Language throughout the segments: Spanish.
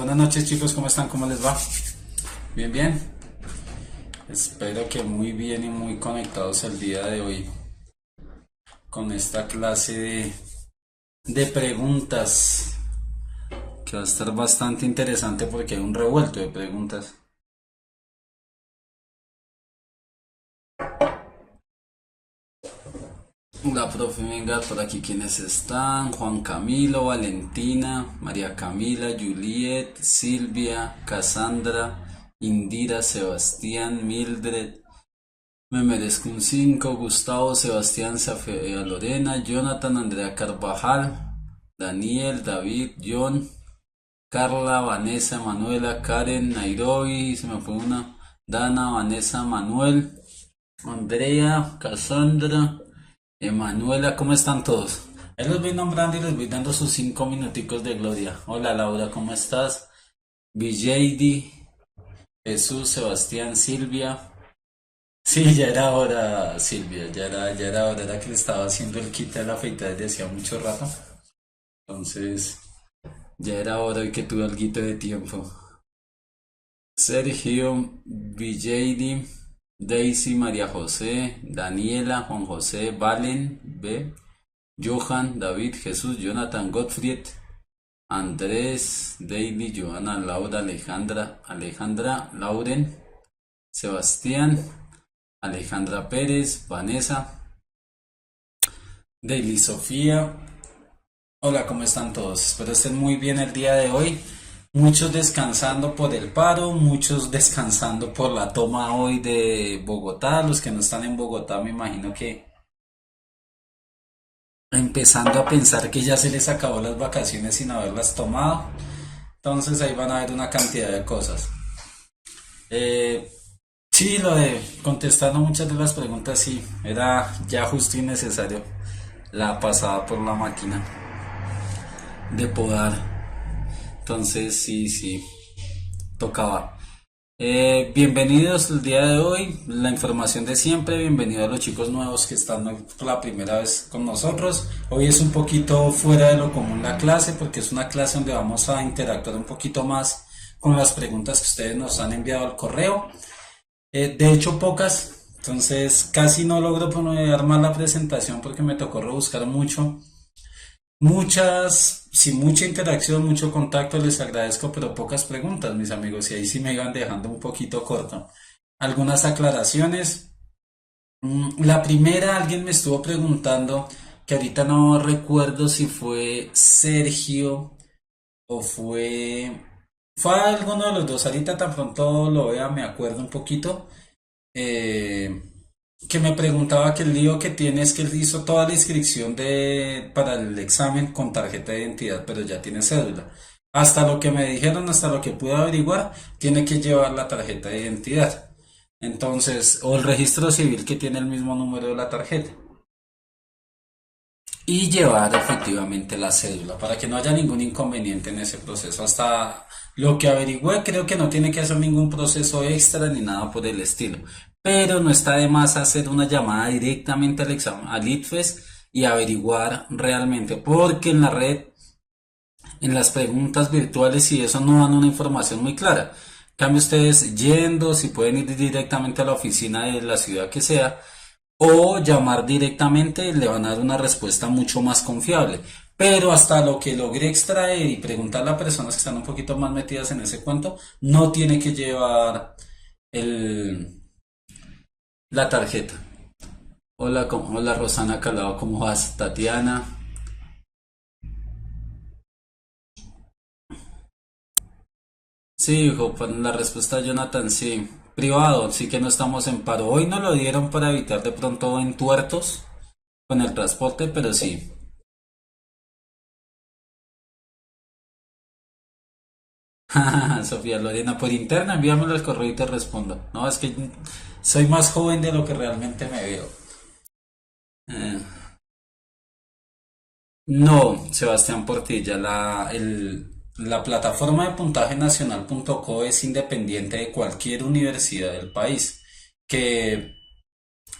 Buenas noches chicos, ¿cómo están? ¿Cómo les va? Bien, bien. Espero que muy bien y muy conectados el día de hoy con esta clase de preguntas que va a estar bastante interesante porque hay un revuelto de preguntas. La profe, venga por aquí quienes están: Juan Camilo, Valentina, María Camila, Juliet, Silvia, Cassandra, Indira, Sebastián, Mildred. Me merezco un 5. Gustavo, Sebastián, Safia Lorena, Jonathan, Andrea Carvajal, Daniel, David, John, Carla, Vanessa, Manuela, Karen, Nairobi, se me fue una, Dana, Vanessa, Manuel, Andrea, Cassandra, Emanuela. ¿Cómo están todos? Ahí los voy nombrando y les voy dando sus 5 minuticos de gloria. Hola Laura, ¿cómo estás? Villeidi, Jesús, Sebastián, Silvia. Sí, ya era hora, Silvia, ya era hora, era que le estaba haciendo el kit de la afeitada desde hacía mucho rato. Entonces, ya era hora y que tuve algo de tiempo. Sergio, Villeidi, Daisy, María José, Daniela, Juan José, Valen, B, Johan, David, Jesús, Jonathan, Gottfried, Andrés, Daily, Johanna, Laura, Alejandra, Lauren, Sebastián, Alejandra Pérez, Vanessa, Daily Sofía. Hola, ¿cómo están todos? Espero estén muy bien el día de hoy. Muchos descansando por el paro, muchos descansando por la toma hoy de Bogotá. Los que no están en Bogotá me imagino que empezando a pensar que ya se les acabó las vacaciones sin haberlas tomado. Entonces ahí van a ver una cantidad de cosas. Eh, sí, lo de contestando muchas de las preguntas, sí, era ya justo y necesario la pasada por la máquina de podar. Entonces, sí, sí, tocaba. Bienvenidos el día de hoy, la información de siempre. Bienvenidos a los chicos nuevos que están hoy por la primera vez con nosotros. Hoy es un poquito fuera de lo común la clase porque es una clase donde vamos a interactuar un poquito más con las preguntas que ustedes nos han enviado al correo. De hecho, pocas, entonces casi no logro poner más la presentación porque me tocó rebuscar mucho. Muchas, sin mucha interacción, mucho contacto, les agradezco, pero pocas preguntas, mis amigos, y ahí sí me iban dejando un poquito corto. Algunas aclaraciones. La primera, alguien me estuvo preguntando, que ahorita no recuerdo si fue Sergio o fue alguno de los dos, ahorita tan pronto lo vea me acuerdo un poquito. eh, que me preguntaba que el lío que tiene es que él hizo toda la inscripción para el examen con tarjeta de identidad, pero ya tiene cédula. Hasta lo que me dijeron, hasta lo que pude averiguar, tiene que llevar la tarjeta de identidad. Entonces, o el registro civil que tiene el mismo número de la tarjeta. Y llevar efectivamente la cédula para que no haya ningún inconveniente en ese proceso. Hasta lo que averigüé, creo que no tiene que hacer ningún proceso extra ni nada por el estilo. Pero no está de más hacer una llamada directamente al examen, al ITFES, y averiguar realmente, porque en la red, en las preguntas virtuales y eso no dan una información muy clara. En cambio, ustedes yendo, si pueden ir directamente a la oficina de la ciudad que sea, o llamar directamente, le van a dar una respuesta mucho más confiable. Pero hasta lo que logré extraer y preguntarle a personas que están un poquito más metidas en ese cuento, no tiene que llevar el, la tarjeta. Hola, hola Rosana Calado, ¿cómo vas? Tatiana. Sí, hijo, pues la respuesta de Jonathan, sí. Privado, sí que no estamos en paro. Hoy no lo dieron para evitar de pronto entuertos con el transporte, pero sí. Sofía Lorena, por interna, envíamelo al correo y te respondo. No, es que soy más joven de lo que realmente me veo. Eh, no, Sebastián Portilla, la plataforma de puntaje nacional.co es independiente de cualquier universidad del país. Que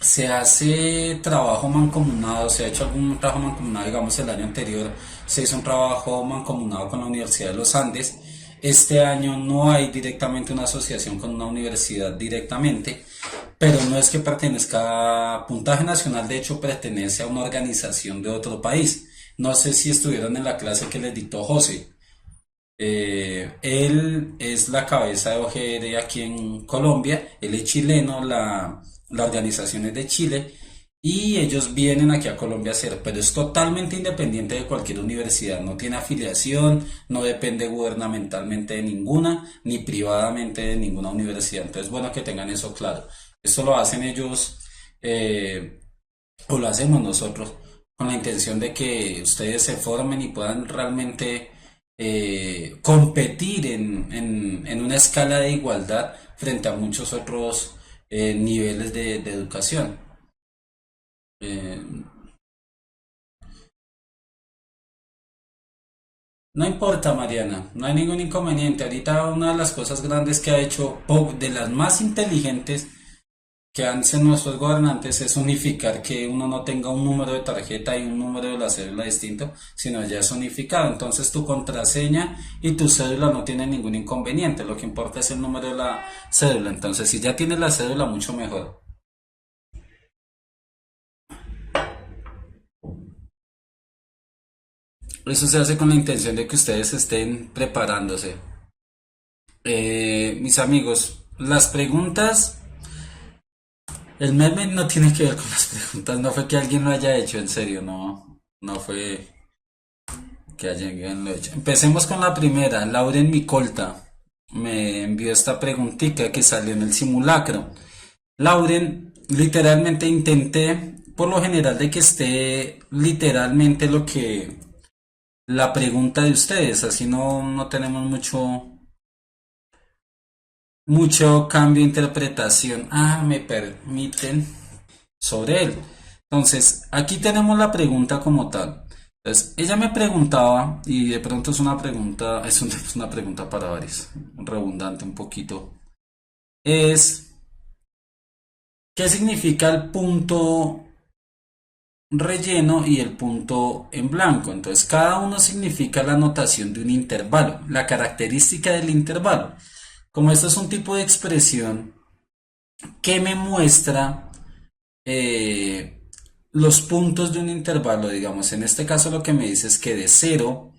se hace trabajo mancomunado, se ha hecho algún trabajo mancomunado, digamos el año anterior se hizo un trabajo mancomunado con la Universidad de los Andes. Este año no hay directamente una asociación con una universidad directamente, pero no es que pertenezca a Puntaje Nacional, de hecho pertenece a una organización de otro país. No sé si estuvieron en la clase que les dictó José. Él es la cabeza de OGR aquí en Colombia, él es chileno, la organización es de Chile y ellos vienen aquí a Colombia a hacer, pero es totalmente independiente de cualquier universidad, no tiene afiliación, no depende gubernamentalmente de ninguna, ni privadamente de ninguna universidad. Entonces, bueno que tengan eso claro. Esto lo hacen ellos o lo hacemos nosotros con la intención de que ustedes se formen y puedan realmente competir en una escala de igualdad frente a muchos otros niveles de educación. Eh, no importa, Mariana, no hay ningún inconveniente. Ahorita una de las cosas grandes que ha hecho de las más inteligentes que hacen nuestros gobernantes es unificar, que uno no tenga un número de tarjeta y un número de la cédula distinto, sino ya es unificado. Entonces tu contraseña y tu cédula no tienen ningún inconveniente, lo que importa es el número de la cédula. Entonces si ya tienes la cédula, mucho mejor. Eso se hace con la intención de que ustedes estén preparándose. Mis amigos, las preguntas, el meme no tiene que ver con las preguntas, no fue que alguien lo haya hecho, en serio, no, no fue que alguien lo haya hecho. Empecemos con la primera. Lauren Micolta me envió esta preguntita que salió en el simulacro. Lauren, literalmente intenté, por lo general, de que esté literalmente lo que la pregunta de ustedes, así no tenemos mucho cambio de interpretación. Ah, me permiten sobre él. Entonces, aquí tenemos la pregunta como tal. Entonces, ella me preguntaba, y de pronto es una pregunta, es una pregunta para varios, redundante un poquito. Es, ¿qué significa el punto relleno y el punto en blanco? Entonces, cada uno significa la notación de un intervalo, la característica del intervalo. Como esto es un tipo de expresión que me muestra los puntos de un intervalo, digamos, en este caso lo que me dice es que de 0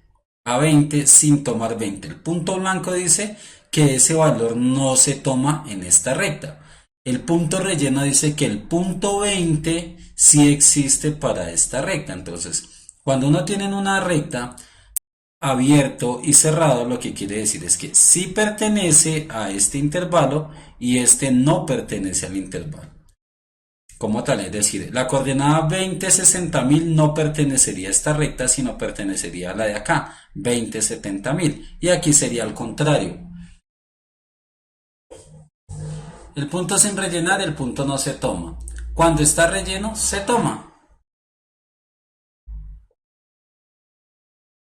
a 20 sin tomar 20. El punto blanco dice que ese valor no se toma en esta recta. El punto relleno dice que el punto 20 sí existe para esta recta. Entonces, cuando uno tiene una recta abierto y cerrado, lo que quiere decir es que sí pertenece a este intervalo y este no pertenece al intervalo como tal, es decir, la coordenada 20 60.000 no pertenecería a esta recta, sino pertenecería a la de acá, 20 70.000, y aquí sería al contrario. El punto sin rellenar, el punto no se toma. Cuando está relleno, se toma.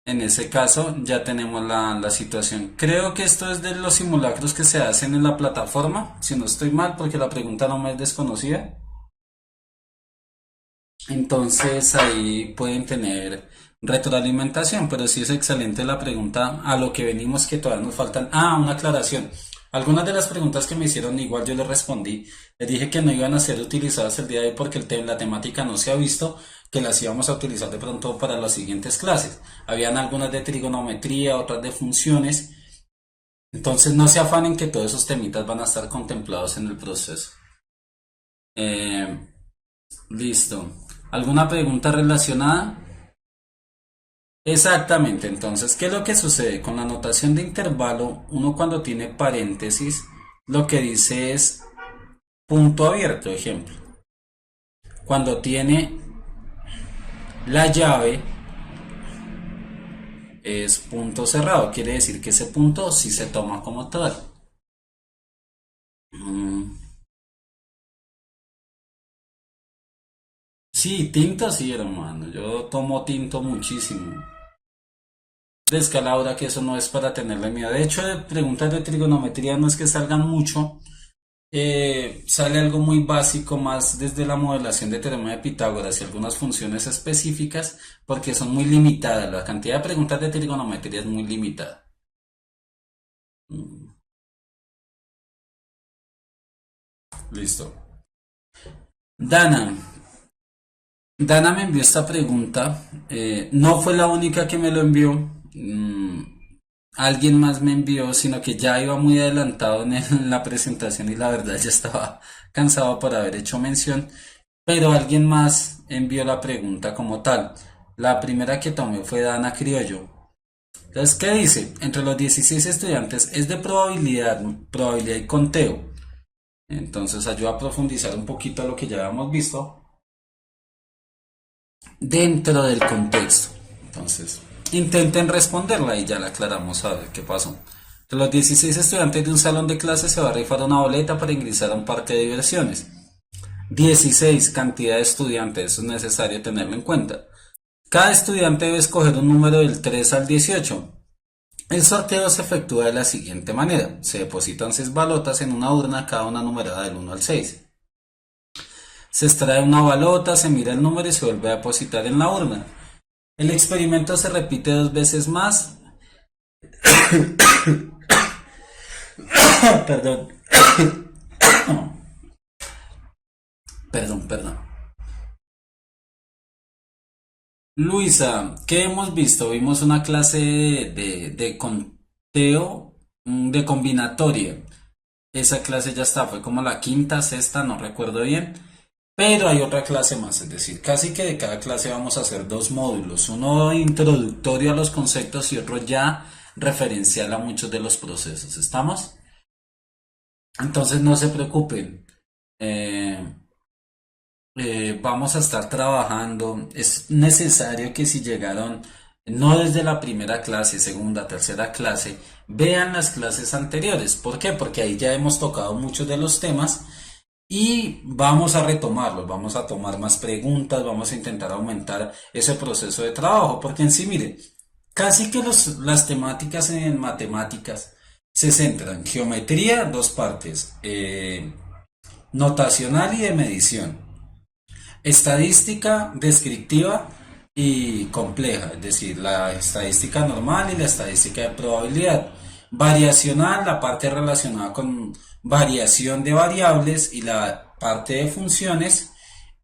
En ese caso ya tenemos la situación. Creo que esto es de los simulacros que se hacen en la plataforma, si no estoy mal, porque la pregunta no me es desconocida. Entonces ahí pueden tener retroalimentación, pero sí es excelente la pregunta a lo que venimos que todavía nos faltan. Ah, una aclaración. Algunas de las preguntas que me hicieron igual yo les respondí. Les dije que no iban a ser utilizadas el día de hoy porque la temática no se ha visto, que las íbamos a utilizar de pronto para las siguientes clases. Habían algunas de trigonometría, otras de funciones. Entonces no se afanen que todos esos temitas van a estar contemplados en el proceso. Eh, Listo. ¿Alguna pregunta relacionada? Exactamente, entonces, ¿qué es lo que sucede? Con la notación de intervalo, uno cuando tiene paréntesis, lo que dice es punto abierto, ejemplo. Cuando tiene la llave, es punto cerrado, quiere decir que ese punto sí se toma como tal. Mm, sí, tinto sí, hermano, yo tomo tinto muchísimo. Descalabra que eso no es para tenerle miedo. De hecho, de preguntas de trigonometría no es que salgan mucho. Sale algo muy básico más desde la modelación de teorema de Pitágoras y algunas funciones específicas porque son muy limitadas. La cantidad de preguntas de trigonometría es muy limitada. Listo. Dana. Dana me envió esta pregunta. No fue la única que me lo envió. Alguien más me envió, sino que ya iba muy adelantado en la presentación y la verdad ya estaba cansado por haber hecho mención. Pero alguien más envió la pregunta como tal. La primera que tomé fue Dana Criollo. Entonces, ¿qué dice? Entre los 16 estudiantes es de probabilidad y conteo. Entonces ayuda a profundizar un poquito lo que ya habíamos visto dentro del contexto. Entonces, intenten responderla y ya la aclaramos a ver qué pasó. De los 16 estudiantes de un salón de clases se va a rifar una boleta para ingresar a un parque de diversiones. 16, cantidad de estudiantes, eso es necesario tenerlo en cuenta. Cada estudiante debe escoger un número del 3 al 18. El sorteo se efectúa de la siguiente manera. Se depositan 6 balotas en una urna, cada una numerada del 1 al 6. Se extrae una balota, se mira el número y se vuelve a depositar en la urna. El experimento se repite 2 veces más. Perdón. Perdón. Luisa, ¿qué hemos visto? Vimos una clase de conteo, de combinatoria. Esa clase ya está, fue como la quinta, sexta, no recuerdo bien. Pero hay otra clase más, es decir, casi que de cada clase vamos a hacer 2 módulos, uno introductorio a los conceptos y otro ya referencial a muchos de los procesos. ¿Estamos? Entonces no se preocupen. Eh, vamos a estar trabajando. Es necesario que si llegaron, no desde la primera clase, segunda, tercera clase, vean las clases anteriores. ¿Por qué? Porque ahí ya hemos tocado muchos de los temas y vamos a retomarlos, vamos a tomar más preguntas, vamos a intentar aumentar ese proceso de trabajo, porque en sí, mire, casi que las temáticas en matemáticas se centran en geometría, 2 partes, notacional y de medición, estadística descriptiva y compleja, es decir, la estadística normal y la estadística de probabilidad. Variacional, la parte relacionada con variación de variables y la parte de funciones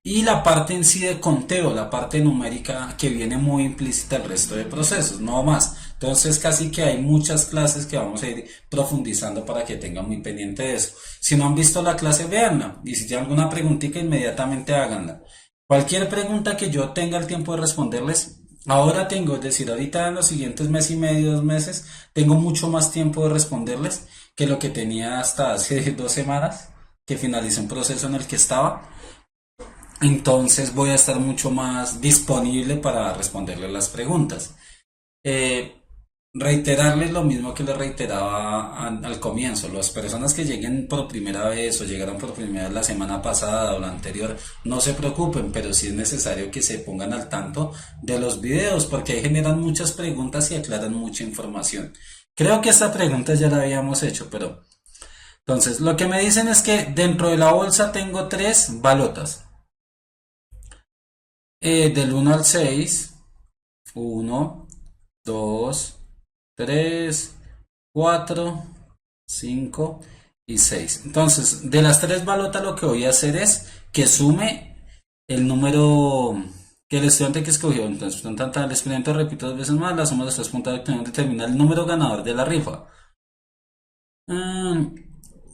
y la parte en sí de conteo, la parte numérica que viene muy implícita al resto de procesos, no más. Entonces casi que hay muchas clases que vamos a ir profundizando para que tengan muy pendiente de eso. Si no han visto la clase, véanla y si tienen alguna preguntita inmediatamente háganla. Cualquier pregunta que yo tenga el tiempo de responderles, ahora tengo, es decir, ahorita en los siguientes mes y medio, 2 meses, tengo mucho más tiempo de responderles que lo que tenía hasta hace 2 semanas, que finalicé un proceso en el que estaba. Entonces voy a estar mucho más disponible para responderles las preguntas. Eh, Reiterarles lo mismo que les reiteraba al comienzo. Las personas que lleguen por primera vez o llegaron por primera vez la semana pasada o la anterior, no se preocupen, pero sí es necesario que se pongan al tanto de los videos porque ahí generan muchas preguntas y aclaran mucha información. Creo que esta pregunta ya la habíamos hecho, pero entonces lo que me dicen es que dentro de la bolsa tengo 3 balotas. Del 1 al 6, 1, 2, 3, 4, 5 y 6. Entonces, de las 3 balotas lo que voy a hacer es que sume el número que el estudiante que escogió. Entonces, el estudiante repite 2 veces más, la suma de los 3 puntos determina el número ganador de la rifa.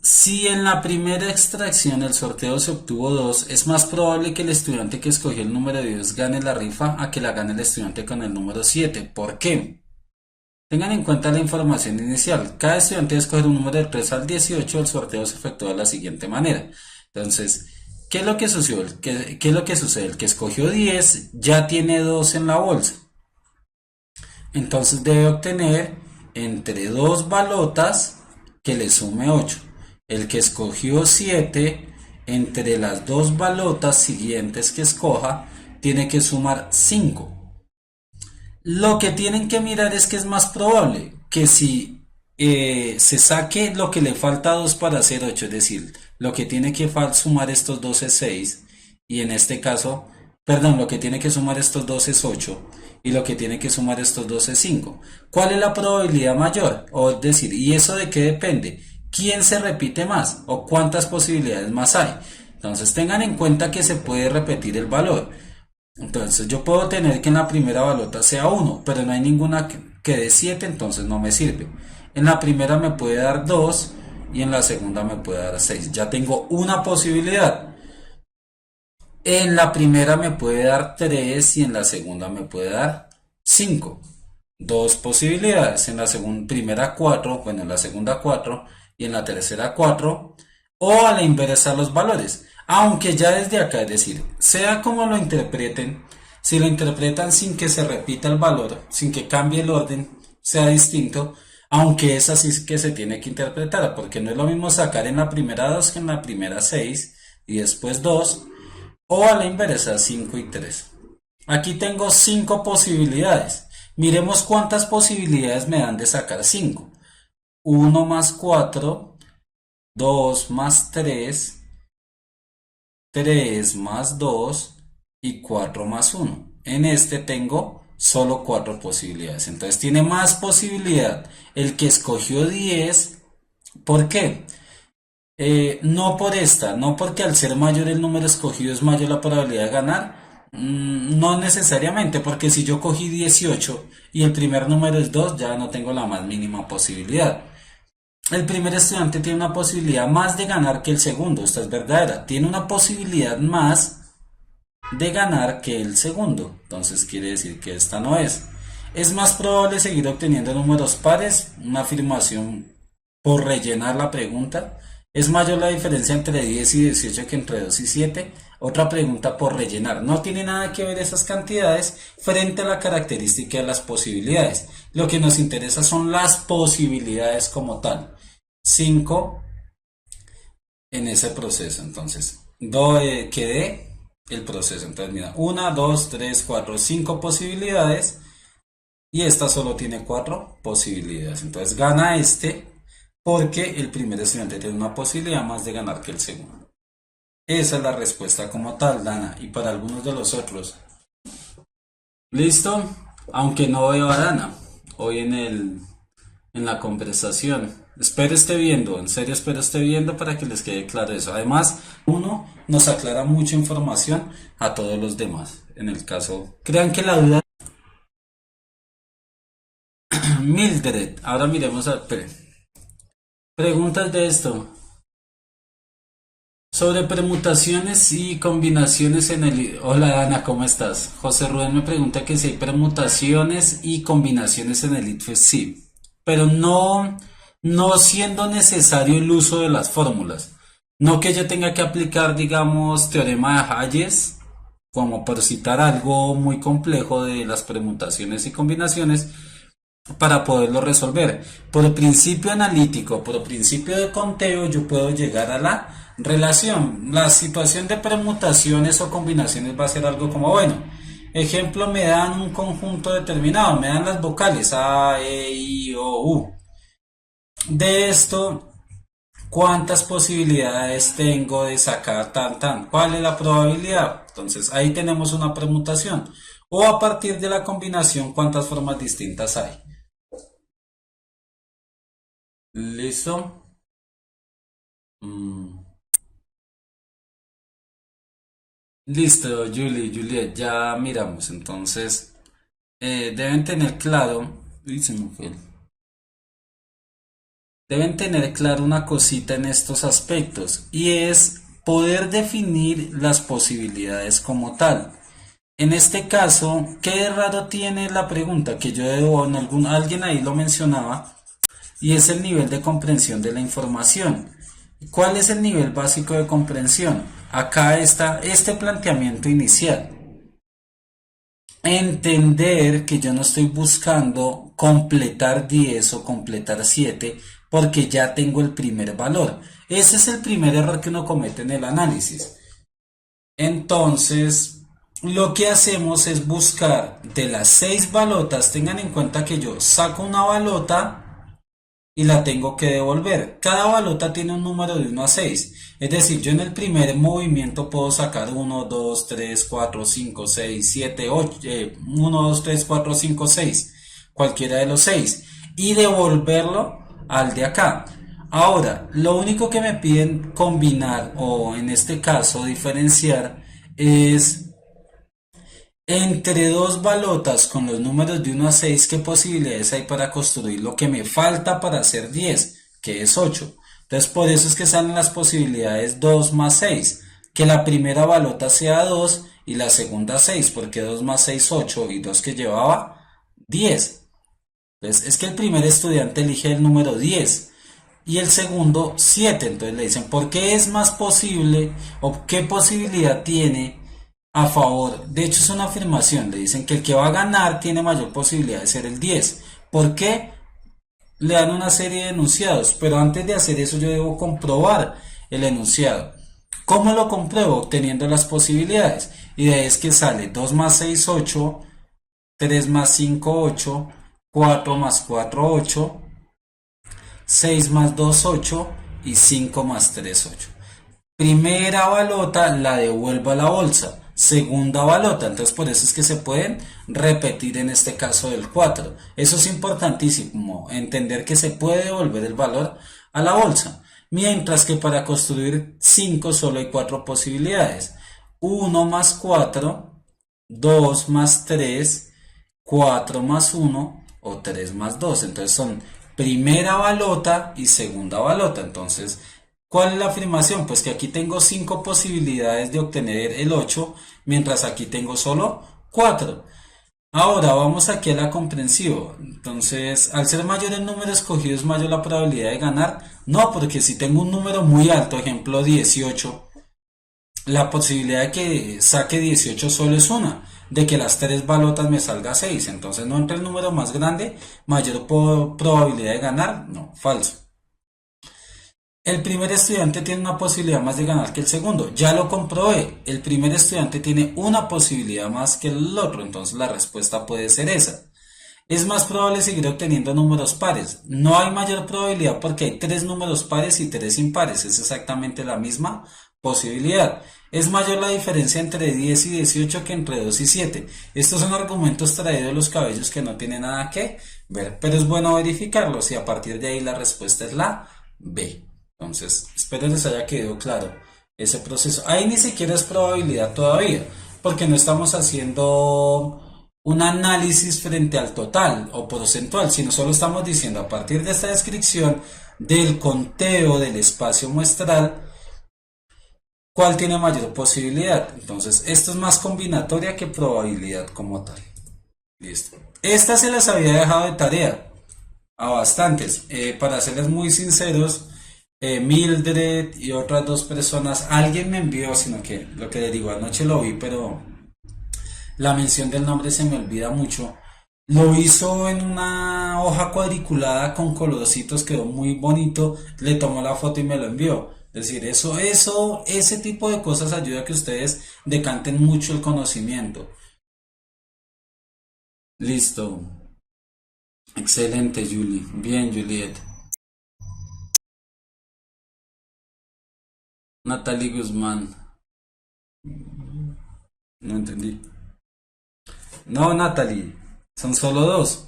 Si en la primera extracción el sorteo se obtuvo 2, es más probable que el estudiante que escogió el número 10 gane la rifa a que la gane el estudiante con el número 7. ¿Por qué? Tengan en cuenta la información inicial. Cada estudiante escoge un número del 3 al 18. El sorteo se efectúa de la siguiente manera. Entonces, ¿qué es lo que sucedió? ¿Qué es lo que sucede? El que escogió 10 ya tiene 2 en la bolsa. Entonces debe obtener entre 2 balotas que le sume 8. El que escogió 7, entre las 2 balotas siguientes que escoja, tiene que sumar 5. Lo que tienen que mirar es que es más probable que si se saque lo que le falta 2 para hacer 8, es decir, lo que tiene que sumar estos 2 es 6, y en este caso, perdón, lo que tiene que sumar estos 2 es 8, y lo que tiene que sumar estos dos es 5. ¿Cuál es la probabilidad mayor? O es decir, ¿y eso de qué depende? ¿Quién se repite más? ¿O cuántas posibilidades más hay? Entonces tengan en cuenta que se puede repetir el valor. Entonces yo puedo tener que en la primera balota sea 1, pero no hay ninguna que dé 7, entonces no me sirve. En la primera me puede dar 2 y en la segunda me puede dar 6. Ya tengo una posibilidad. En la primera me puede dar 3 y en la segunda me puede dar 5. Dos posibilidades. En la primera 4, bueno, en la segunda 4 y en la tercera 4. O a la inversa los valores. Aunque ya desde acá, es decir, sea como lo interpreten, si lo interpretan sin que se repita el valor, sin que cambie el orden, sea distinto, aunque es así que se tiene que interpretar, porque no es lo mismo sacar en la primera 2 que en la primera 6 y después 2, o a la inversa 5 y 3. Aquí tengo 5 posibilidades. Miremos cuántas posibilidades me dan de sacar 5. 1 más 4, 2 más 3, 3 más 2 y 4 más 1. En este tengo solo 4 posibilidades. Entonces tiene más posibilidad el que escogió 10. ¿Por qué? No por esta, no porque al ser mayor el número escogido es mayor la probabilidad de ganar. No necesariamente, porque si yo cogí 18 y el primer número es 2, ya no tengo la más mínima posibilidad. El primer estudiante tiene una posibilidad más de ganar que el segundo, esta es verdadera. Tiene una posibilidad más de ganar que el segundo, entonces quiere decir que esta no es. Es más probable seguir obteniendo números pares, una afirmación por rellenar la pregunta. Es mayor la diferencia entre 10 y 18 que entre 2 y 7. Otra pregunta por rellenar. No tiene nada que ver esas cantidades frente a la característica de las posibilidades. Lo que nos interesa son las posibilidades como tal. 5 en ese proceso. Entonces, que dé el proceso. Entonces, mira, 1, 2, 3, 4, 5 posibilidades. Y esta solo tiene 4 posibilidades. Entonces, gana este porque el primer estudiante tiene una posibilidad más de ganar que el segundo. Esa es la respuesta como tal, Dana. Y para algunos de los otros. ¿Listo? Aunque no veo a Dana hoy en la conversación. Espero esté viendo, en serio espero esté viendo para que les quede claro eso. Además, uno nos aclara mucha información a todos los demás. En el caso, crean que la duda... Mildred, ahora miremos a... Preguntas de esto. Sobre permutaciones y combinaciones en el... Hola Ana, ¿cómo estás? José Rubén me pregunta que si hay permutaciones y combinaciones en el ITFES, sí, pero no siendo necesario el uso de las fórmulas. No que yo tenga que aplicar, digamos, teorema de Hayes, como por citar algo muy complejo de las permutaciones y combinaciones, para poderlo resolver. Por principio analítico, por principio de conteo, yo puedo llegar a la relación. La situación de permutaciones o combinaciones va a ser algo como, bueno, ejemplo, me dan un conjunto determinado, me dan las vocales A, E, I, O, U. De esto, ¿cuántas posibilidades tengo de sacar tan? ¿Cuál es la probabilidad? Entonces, ahí tenemos una permutación. O a partir de la combinación, ¿cuántas formas distintas hay? ¿Listo? Listo, Juliet, ya miramos. Entonces, deben tener claro. Uy, se me fue. Deben tener claro una cosita en estos aspectos y es poder definir las posibilidades como tal. En este caso, ¿qué raro tiene la pregunta? Que yo debo, alguien ahí lo mencionaba, y es el nivel de comprensión de la información. ¿Cuál es el nivel básico de comprensión? Acá está este planteamiento inicial. Entender que yo no estoy buscando completar 10 o completar 7 porque ya tengo el primer valor. Ese es el primer error que uno comete en el análisis. Entonces, lo que hacemos es buscar de las 6 balotas, tengan en cuenta que yo saco una balota y la tengo que devolver. Cada balota tiene un número de 1 a 6. Es decir, yo en el primer movimiento puedo sacar 1, 2, 3, 4, 5, 6, 7, 8, 1, 2, 3, 4, 5, 6. Cualquiera de los 6. Y devolverlo al de acá. Ahora, lo único que me piden combinar o en este caso diferenciar es entre dos balotas con los números de 1 a 6, ¿qué posibilidades hay para construir lo que me falta para hacer 10, que es 8? Entonces, por eso es que salen las posibilidades 2 más 6. Que la primera balota sea 2 y la segunda 6, porque 2 más 6, 8 y 2 que llevaba, 10. Entonces, es que el primer estudiante elige el número 10 y el segundo 7. Entonces le dicen, ¿por qué es más posible o qué posibilidad tiene a favor? De hecho, es una afirmación. Le dicen que el que va a ganar tiene mayor posibilidad de ser el 10. ¿Por qué? Le dan una serie de enunciados, pero antes de hacer eso yo debo comprobar el enunciado. ¿Cómo lo compruebo? Obteniendo las posibilidades. Y de ahí es que sale 2 más 6, 8, 3 más 5, 8, 4 más 4, 8, 6 más 2, 8 y 5 más 3, 8. Primera balota la devuelvo a la bolsa. Segunda balota, entonces por eso es que se pueden repetir en este caso del 4. Eso es importantísimo, entender que se puede devolver el valor a la bolsa. Mientras que para construir 5 solo hay 4 posibilidades. 1 más 4, 2 más 3, 4 más 1 o 3 más 2. Entonces son primera balota y segunda balota. Entonces, ¿cuál es la afirmación? Pues que aquí tengo 5 posibilidades de obtener el 8, mientras aquí tengo solo 4. Ahora vamos aquí a la comprensivo. Entonces, al ser mayor el número escogido, ¿es mayor la probabilidad de ganar? No, porque si tengo un número muy alto, ejemplo 18, la posibilidad de que saque 18 solo es una, de que las tres balotas me salga 6. Entonces, no entre el número más grande, mayor probabilidad de ganar. No, falso. El primer estudiante tiene una posibilidad más de ganar que el segundo. Ya lo comprobé. El primer estudiante tiene una posibilidad más que el otro. Entonces la respuesta puede ser esa. Es más probable seguir obteniendo números pares. No hay mayor probabilidad porque hay 3 números pares y 3 impares. Es exactamente la misma posibilidad. Es mayor la diferencia entre 10 y 18 que entre 2 y 7. Estos son argumentos traídos de los cabellos que no tienen nada que ver, pero es bueno verificarlos y a partir de ahí la respuesta es la B. Entonces, espero les haya quedado claro ese proceso. Ahí ni siquiera es probabilidad todavía, porque no estamos haciendo un análisis frente al total o porcentual, sino solo estamos diciendo a partir de esta descripción del conteo del espacio muestral, ¿cuál tiene mayor posibilidad? Entonces, esto es más combinatoria que probabilidad como tal. Listo. Esta se las había dejado de tarea a bastantes. Para serles muy sinceros, Mildred y otras 2 personas, alguien me envió, sino que lo que les digo, anoche lo vi, pero la mención del nombre se me olvida mucho. Lo hizo en una hoja cuadriculada con colorcitos, quedó muy bonito, le tomó la foto y me lo envió. Es decir, ese tipo de cosas ayuda a que ustedes decanten mucho el conocimiento. Listo. Excelente, Julie. Bien, Juliet. Natalie Guzmán. No entendí. No, Natalie. Son solo 2.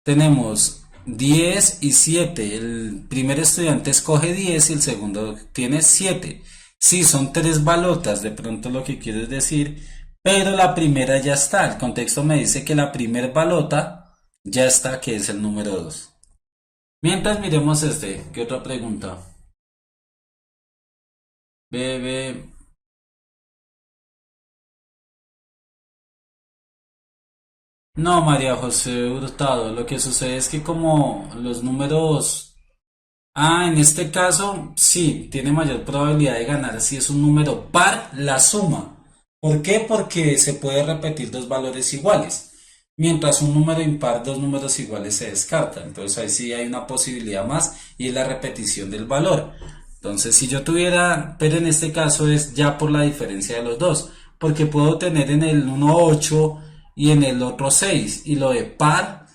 Tenemos 10 y 7. El primer estudiante escoge 10 y el segundo tiene 7. Sí, son 3 balotas, de pronto lo que quieres decir, pero la primera ya está. El contexto me dice que la primera balota ya está, que es el número 2. Mientras miremos ¿qué otra pregunta? Bebe. No, María José Hurtado, lo que sucede es que como los números... Ah, en este caso, sí, tiene mayor probabilidad de ganar si es un número par la suma. ¿Por qué? Porque se puede repetir 2 valores iguales. Mientras un número impar, 2 números iguales se descartan. Entonces ahí sí hay una posibilidad más y es la repetición del valor. Entonces si yo tuviera, pero en este caso es ya por la diferencia de los dos. Porque puedo tener en el uno 8 y en el otro 6. Y lo de par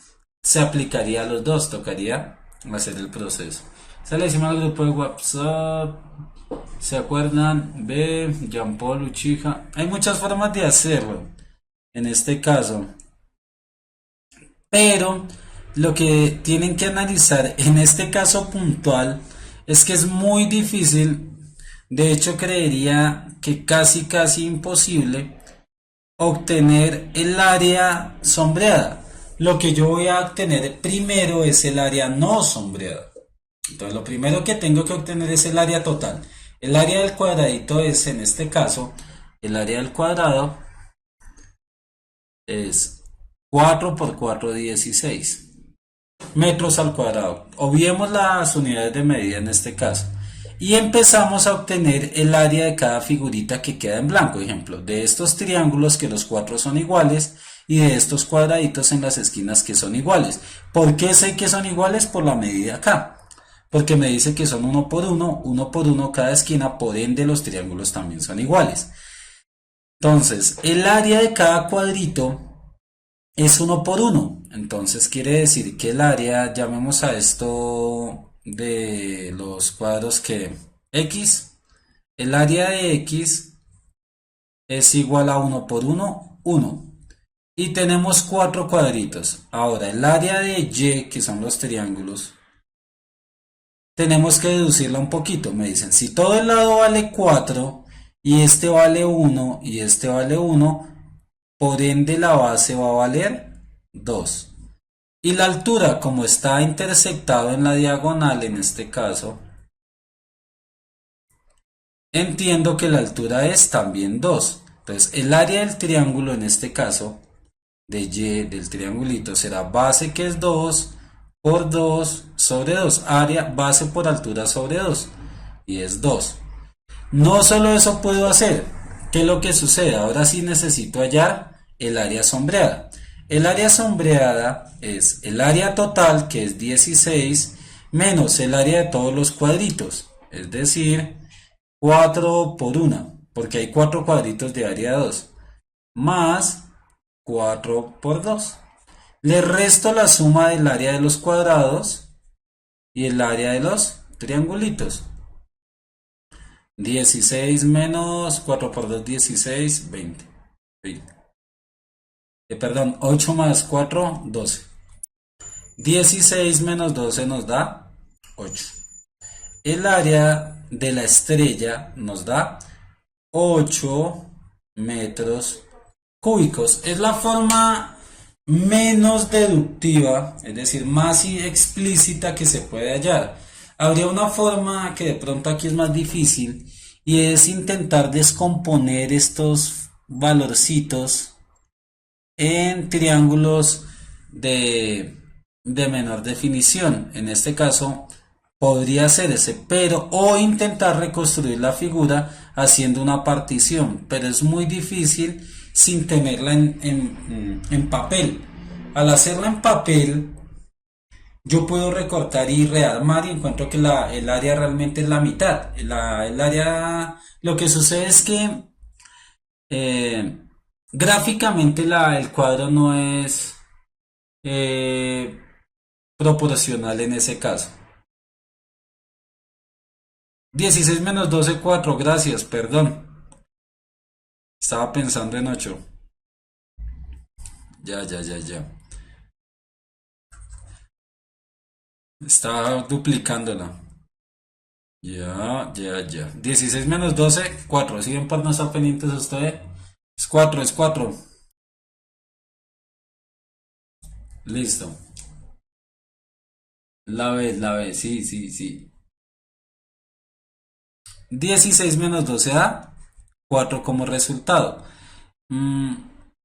se aplicaría a los dos. Tocaría hacer el proceso. Se le hicimos al grupo de WhatsApp. ¿Se acuerdan? Ve, Jean Paul, Uchija. Hay muchas formas de hacerlo. En este caso. Pero lo que tienen que analizar en este caso puntual es que es muy difícil. De hecho, creería que casi imposible obtener el área sombreada. Lo que yo voy a obtener primero es el área no sombreada. Entonces lo primero que tengo que obtener es el área total. El área del cuadradito es, en este caso, el área del cuadrado es 4 por 4, 16 metros al cuadrado. Obviemos las unidades de medida en este caso. Y empezamos a obtener el área de cada figurita que queda en blanco. Ejemplo, de estos triángulos que los cuatro son iguales y de estos cuadraditos en las esquinas que son iguales. ¿Por qué sé que son iguales? Por la medida acá. Porque me dice que son 1 por 1 cada esquina, por ende los triángulos también son iguales. Entonces, el área de cada cuadrito es 1 por 1. Entonces quiere decir que el área, llamemos a esto de los cuadros que X, el área de X es igual a 1 por 1, 1. Y tenemos 4 cuadritos. Ahora, el área de Y, que son los triángulos, tenemos que deducirla un poquito. Me dicen, si todo el lado vale 4 y este vale 1 y este vale 1, por ende la base va a valer 2. Y la altura, como está intersectado en la diagonal en este caso, entiendo que la altura es también 2. Entonces el área del triángulo en este caso, de Y del triangulito, será base que es 2 por 2 sobre 2. Área, base por altura sobre 2. Y es 2. No solo eso puedo hacer. ¿Qué es lo que sucede? Ahora sí necesito hallar el área sombreada. El área sombreada es el área total, que es 16, menos el área de todos los cuadritos. Es decir, 4 por 1, porque hay 4 cuadritos de área 2. Más 4 por 2. Le resto la suma del área de los cuadrados y el área de los triangulitos. 16 menos 4 por 2, 16, 20. 8 más 4, 12. 16 menos 12 nos da 8. El área de la estrella nos da 8 metros cúbicos. Es la forma menos deductiva, es decir, más explícita que se puede hallar. Habría una forma que de pronto aquí es más difícil y es intentar descomponer estos valorcitos en triángulos de menor definición. En este caso podría ser ese, pero o intentar reconstruir la figura haciendo una partición, pero es muy difícil sin tenerla en papel. Al hacerla en papel, yo puedo recortar y rearmar y encuentro que el área realmente es la mitad. El área, lo que sucede es que gráficamente el cuadro no es proporcional en ese caso. 16 menos 12, 4, gracias, perdón. Estaba pensando en 8. Ya. Estaba duplicándola. Ya. 16 menos 12, 4. ¿Siguen por no estar pendientes ustedes? Es 4. Listo. La B, sí. 16 menos 12 da 4 como resultado.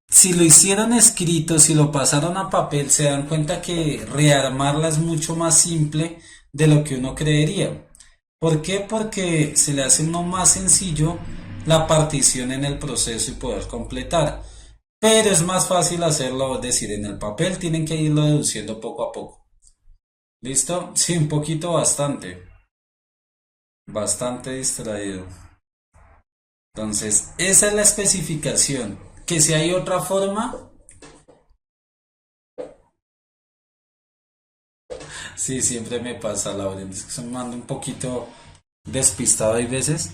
Si lo hicieron escrito, si lo pasaron a papel, se dan cuenta que rearmarla es mucho más simple de lo que uno creería. ¿Por qué? Porque se le hace uno más sencillo la partición en el proceso y poder completar. Pero es más fácil hacerlo, es decir, en el papel tienen que irlo deduciendo poco a poco. ¿Listo? Sí, un poquito, bastante distraído. Entonces, esa es la especificación. Que si hay otra forma, Sí, siempre me pasa, Lauren. Es que se me manda un poquito despistado hay veces.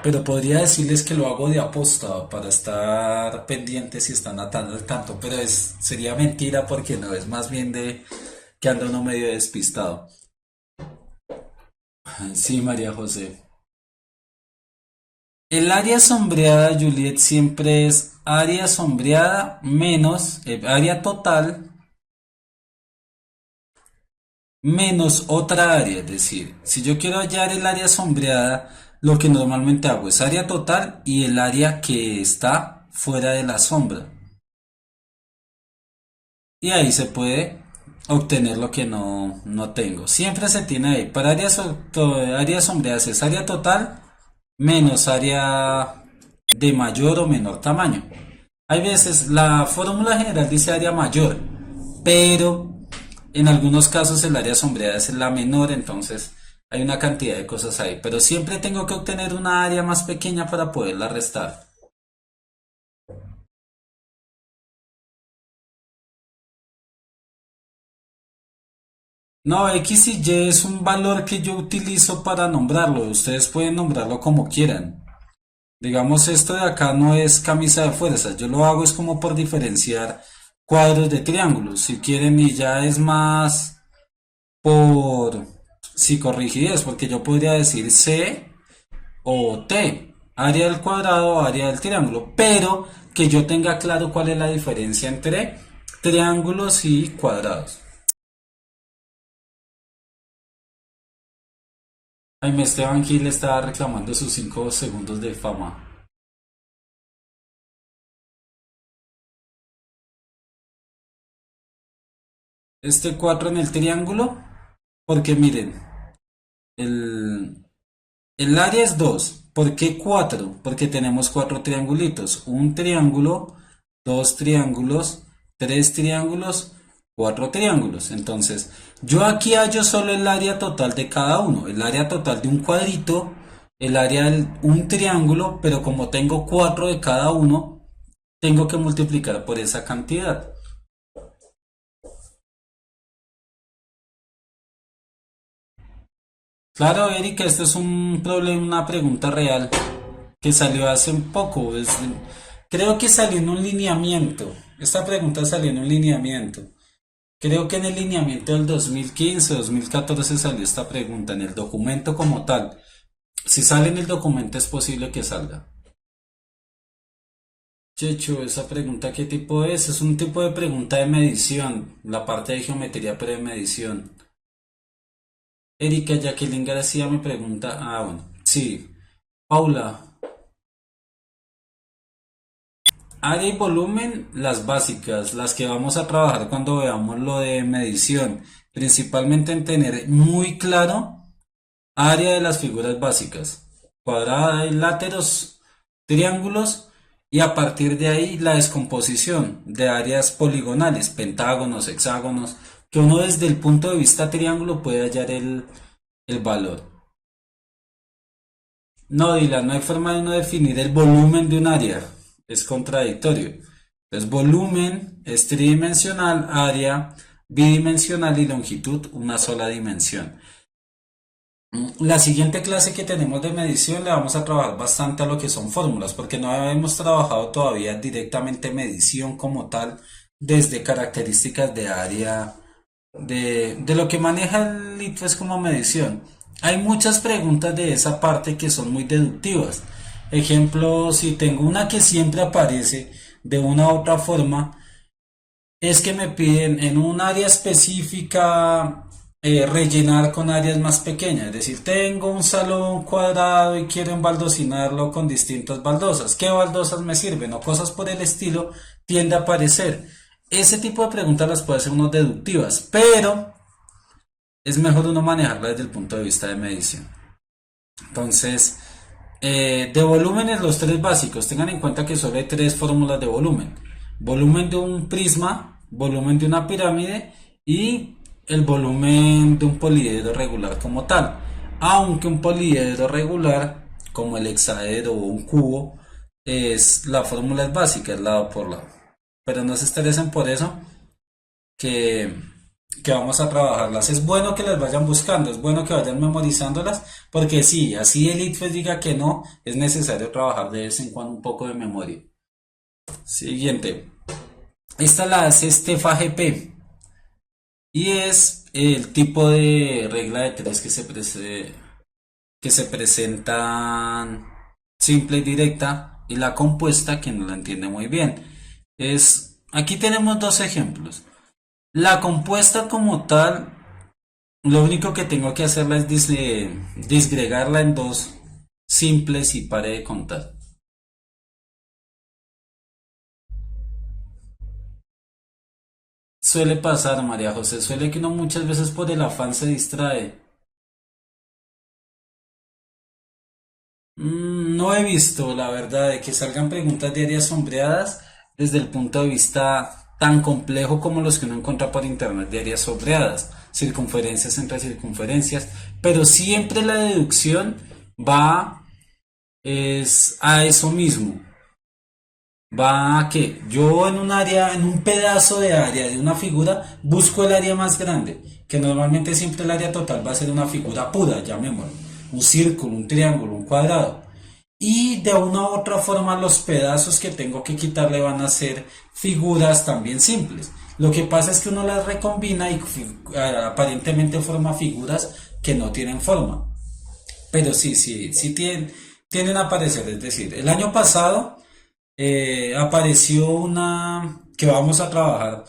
Pero podría decirles que lo hago de aposta para estar pendientes si están atando al tanto. Pero sería mentira porque no, es más bien de que anda uno medio despistado. Sí, María José. El área sombreada, Juliet, siempre es área sombreada menos área total menos otra área. Es decir, si yo quiero hallar el área sombreada, lo que normalmente hago es área total y el área que está fuera de la sombra. Y ahí se puede obtener lo que no tengo. Siempre se tiene ahí. Para áreas sombreadas es área total menos área de mayor o menor tamaño. Hay veces la fórmula general dice área mayor, pero en algunos casos el área sombreada es la menor, entonces hay una cantidad de cosas ahí. Pero siempre tengo que obtener una área más pequeña para poderla restar. No, X y Y es un valor que yo utilizo para nombrarlo. Ustedes pueden nombrarlo como quieran. Digamos, esto de acá no es camisa de fuerzas. Yo lo hago es como por diferenciar cuadros de triángulos. Si quieren, y ya es más por psicorrigidez, porque yo podría decir C o T, área del cuadrado o área del triángulo, pero que yo tenga claro cuál es la diferencia entre triángulos y cuadrados. Jaime Esteban Gil estaba reclamando sus 5 segundos de fama. Este 4 en el triángulo, porque miren, el, el área es 2. ¿Por qué 4? Porque tenemos 4 triangulitos. Un triángulo, dos triángulos, tres triángulos, cuatro triángulos. Entonces, yo aquí hallo solo el área total de cada uno. El área total de un cuadrito, el área de un triángulo, pero como tengo 4 de cada uno, tengo que multiplicar por esa cantidad. Claro, Erika, esto es un problema, una pregunta real que salió hace un poco. Creo que salió en un lineamiento. Esta pregunta salió en un lineamiento. Creo que en el lineamiento del 2015, 2014 salió esta pregunta, en el documento como tal. Si sale en el documento es posible que salga. Checho, esa pregunta, ¿qué tipo es? Es un tipo de pregunta de medición, la parte de geometría pero de medición. Erika Jacqueline García me pregunta, bueno, sí. Paula, área y volumen, las básicas, las que vamos a trabajar cuando veamos lo de medición, principalmente en tener muy claro área de las figuras básicas, cuadrada, láteros, triángulos, y a partir de ahí la descomposición de áreas poligonales, pentágonos, hexágonos, que uno desde el punto de vista triángulo puede hallar el valor. No, Dylan, no hay forma de uno definir el volumen de un área. Es contradictorio. Entonces, volumen es tridimensional, área bidimensional y longitud una sola dimensión. La siguiente clase que tenemos de medición le vamos a trabajar bastante a lo que son fórmulas, porque no hemos trabajado todavía directamente medición como tal, desde características de área, de lo que maneja el ITFES como medición. Hay muchas preguntas de esa parte que son muy deductivas. Ejemplo, si tengo una que siempre aparece de una u otra forma, es que me piden en un área específica rellenar con áreas más pequeñas. Es decir, tengo un salón cuadrado y quiero embaldocinarlo con distintas baldosas. ¿Qué baldosas me sirven? O cosas por el estilo tiende a aparecer. Ese tipo de preguntas las puede hacer uno deductivas, pero es mejor uno manejarla desde el punto de vista de medición. Entonces, de volúmenes los tres básicos. Tengan en cuenta que solo hay tres fórmulas de volumen. Volumen de un prisma, volumen de una pirámide y el volumen de un poliedro regular como tal. Aunque un poliedro regular, como el hexaedro o un cubo, la fórmula es básica, es lado por lado. Pero no se estresen por eso, que, que vamos a trabajarlas. Es bueno que las vayan buscando, es bueno que vayan memorizándolas, porque sí, así el ITFES diga que no, es necesario trabajar de vez en cuando un poco de memoria. Siguiente. Esta la hace Stefa GP y es el tipo de regla de tres que se presentan simple y directa, y la compuesta que no la entiende muy bien. Aquí tenemos dos ejemplos. La compuesta como tal, lo único que tengo que hacerla es disgregarla en dos simples y pare de contar. Suele pasar, María José, suele que uno muchas veces por el afán se distrae. No he visto, la verdad, de que salgan preguntas diarias sombreadas desde el punto de vista tan complejo como los que uno encuentra por internet, diarias sombreadas, circunferencias entre circunferencias, pero siempre la deducción va es a eso mismo. Va a que yo en un área, en un pedazo de área de una figura, busco el área más grande, que normalmente siempre el área total va a ser una figura pura, llamémoslo, un círculo, un triángulo, un cuadrado. Y de una u otra forma los pedazos que tengo que quitarle van a ser figuras también simples. Lo que pasa es que uno las recombina y aparentemente forma figuras que no tienen forma. Pero sí tienen a aparecer. Es decir, el año pasado apareció una que vamos a trabajar.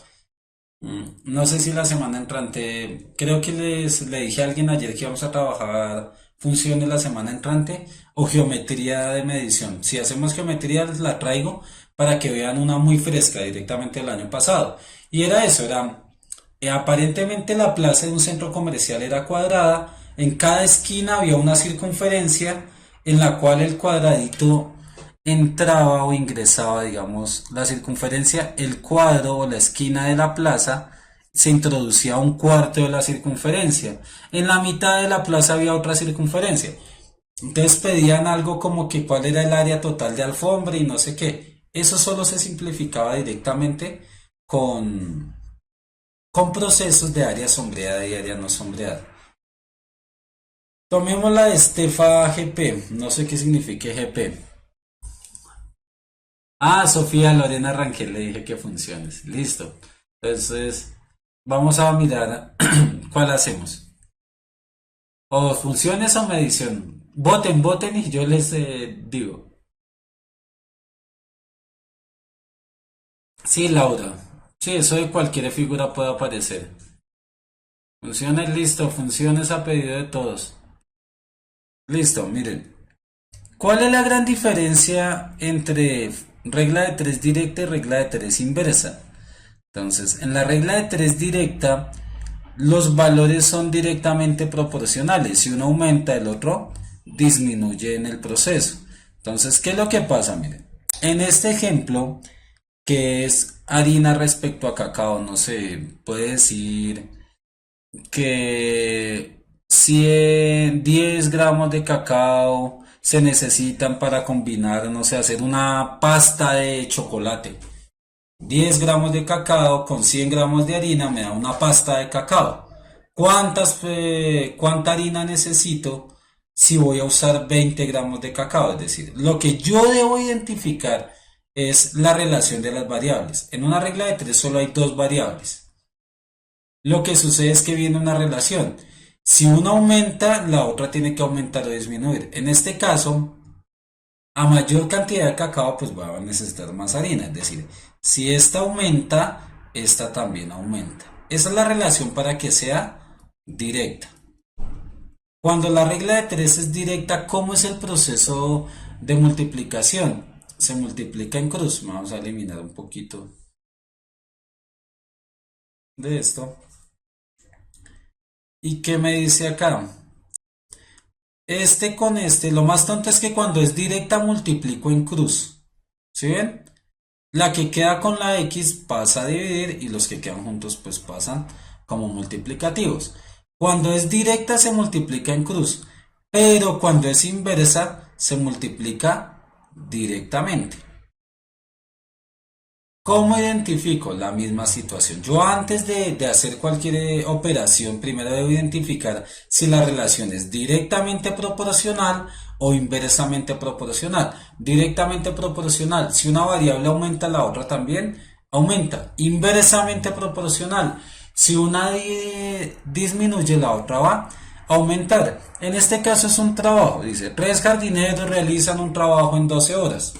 No sé si la semana entrante, creo que le dije a alguien ayer que vamos a trabajar funciones la semana entrante o geometría de medición. Si hacemos geometría, les la traigo para que vean una muy fresca directamente del año pasado. Y era eso, aparentemente la plaza de un centro comercial era cuadrada, en cada esquina había una circunferencia en la cual el cuadradito entraba o ingresaba, digamos, la circunferencia, el cuadro o la esquina de la plaza, se introducía un cuarto de la circunferencia. En la mitad de la plaza había otra circunferencia. Entonces pedían algo como que cuál era el área total de alfombra y no sé qué. Eso solo se simplificaba directamente con, con procesos de área sombreada y área no sombreada. Tomemos la de Stefa GP, no sé qué significa GP. Ah, Sofía Lorena Rangel, le dije que funciones. Listo. Entonces, vamos a mirar cuál hacemos. O funciones o medición. Voten y yo les digo. Sí, Laura. Sí, eso de cualquier figura puede aparecer. Funciones, listo. Funciones a pedido de todos. Listo, miren. ¿Cuál es la gran diferencia entre regla de tres directa y regla de tres inversa? Entonces, en la regla de tres directa, los valores son directamente proporcionales. Si uno aumenta, el otro disminuye en el proceso. Entonces, ¿qué es lo que pasa? Miren, en este ejemplo, que es harina respecto a cacao, no sé, puede decir que 10 gramos de cacao se necesitan para combinar, no sé, hacer una pasta de chocolate. 10 gramos de cacao con 100 gramos de harina me da una pasta de cacao. ¿Cuánta harina necesito si voy a usar 20 gramos de cacao? Es decir, lo que yo debo identificar es la relación de las variables. En una regla de tres solo hay dos variables. Lo que sucede es que viene una relación. Si una aumenta, la otra tiene que aumentar o disminuir. En este caso, a mayor cantidad de cacao, pues va a necesitar más harina. Es decir, si esta aumenta, esta también aumenta. Esa es la relación para que sea directa. Cuando la regla de 3 es directa, ¿cómo es el proceso de multiplicación? Se multiplica en cruz. Vamos a eliminar un poquito de esto. ¿Y qué me dice acá? Este con este, lo más tonto es que cuando es directa multiplico en cruz. ¿Sí ven? La que queda con la X pasa a dividir y los que quedan juntos pues pasan como multiplicativos. Cuando es directa se multiplica en cruz, pero cuando es inversa se multiplica directamente. ¿Cómo identifico la misma situación? Yo antes de hacer cualquier operación, primero debo identificar si la relación es directamente proporcional o inversamente proporcional. Directamente proporcional, si una variable aumenta, la otra también aumenta. Inversamente proporcional, si una disminuye, la otra va a aumentar. En este caso es un trabajo, dice, 3 jardineros realizan un trabajo en 12 horas.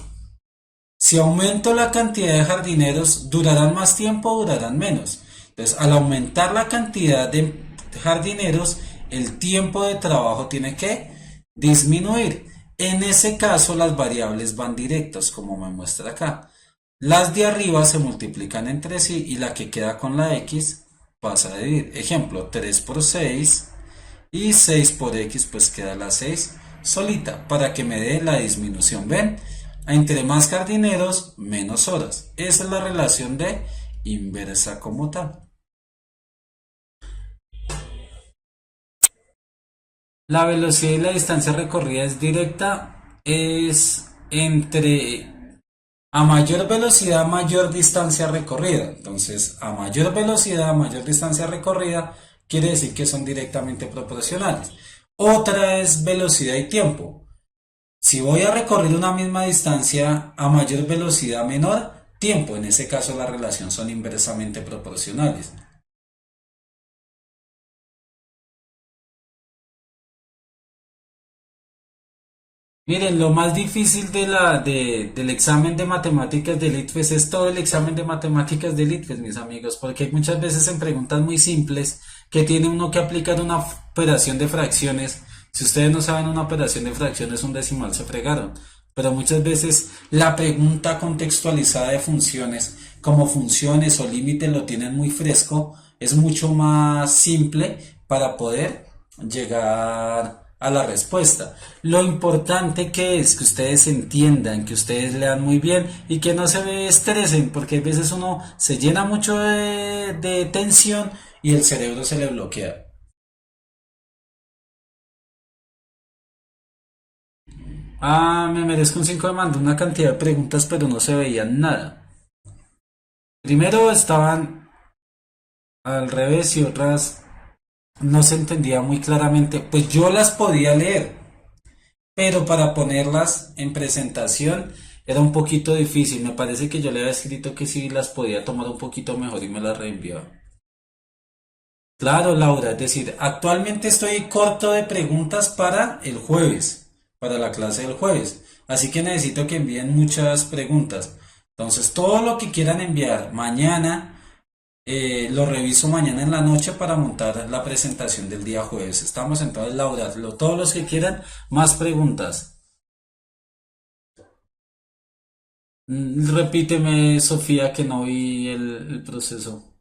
Si aumento la cantidad de jardineros, ¿durarán más tiempo o durarán menos? Entonces, al aumentar la cantidad de jardineros, el tiempo de trabajo tiene que disminuir. En ese caso, las variables van directas, como me muestra acá. Las de arriba se multiplican entre sí y la que queda con la x pasa a dividir. Ejemplo, 3 por 6 y 6 por x, pues queda la 6 solita para que me dé la disminución. ¿Ven? Entre más jardineros, menos horas. Esa es la relación de inversa como tal. La velocidad y la distancia recorrida es directa, es entre a mayor velocidad, mayor distancia recorrida. Entonces, a mayor velocidad, mayor distancia recorrida, quiere decir que son directamente proporcionales. Otra es velocidad y tiempo. Si voy a recorrer una misma distancia a mayor velocidad, menor tiempo, en ese caso la relación son inversamente proporcionales. Miren, lo más difícil del examen de matemáticas del ITFES es todo el examen de matemáticas del ITFES, mis amigos, porque hay muchas veces en preguntas muy simples que tiene uno que aplicar una operación de fracciones. Si ustedes no saben una operación de fracciones, un decimal se fregaron. Pero muchas veces la pregunta contextualizada de funciones, como funciones o límites lo tienen muy fresco, es mucho más simple para poder llegar a la respuesta. Lo importante que es que ustedes entiendan, que ustedes lean muy bien y que no se estresen, porque a veces uno se llena mucho de tensión y el cerebro se le bloquea. Ah, me merezco un 5 de mando, una cantidad de preguntas, pero no se veían nada. Primero estaban al revés y otras no se entendía muy claramente. Pues yo las podía leer, pero para ponerlas en presentación era un poquito difícil. Me parece que yo le había escrito que sí las podía tomar un poquito mejor y me las reenviaba. Claro, Laura, es decir, actualmente estoy corto de preguntas para el jueves, para la clase del jueves. Así que necesito que envíen muchas preguntas. Entonces, todo lo que quieran enviar mañana, lo reviso mañana en la noche para montar la presentación del día jueves. Estamos entonces, Laura, todos los que quieran, más preguntas. Repíteme, Sofía, que no vi el proceso.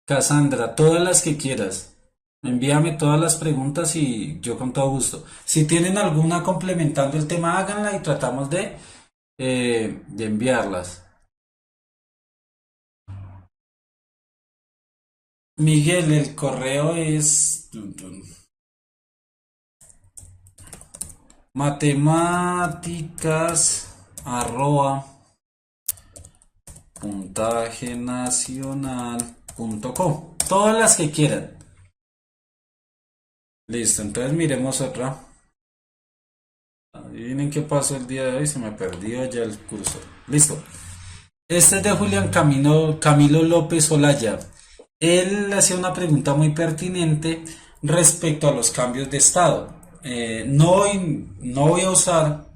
Cassandra, todas las que quieras. Envíame todas las preguntas y yo con todo gusto. Si tienen alguna complementando el tema, háganla y tratamos de enviarlas. Miguel, el correo es matemáticas arroba puntajenacional.com. Todas las que quieran. Listo, entonces miremos otra. Adivinen qué pasó el día de hoy, se me perdió ya el cursor. Listo. Este es de Julián Camilo López Olaya. Él hacía una pregunta muy pertinente respecto a los cambios de estado. No voy a usar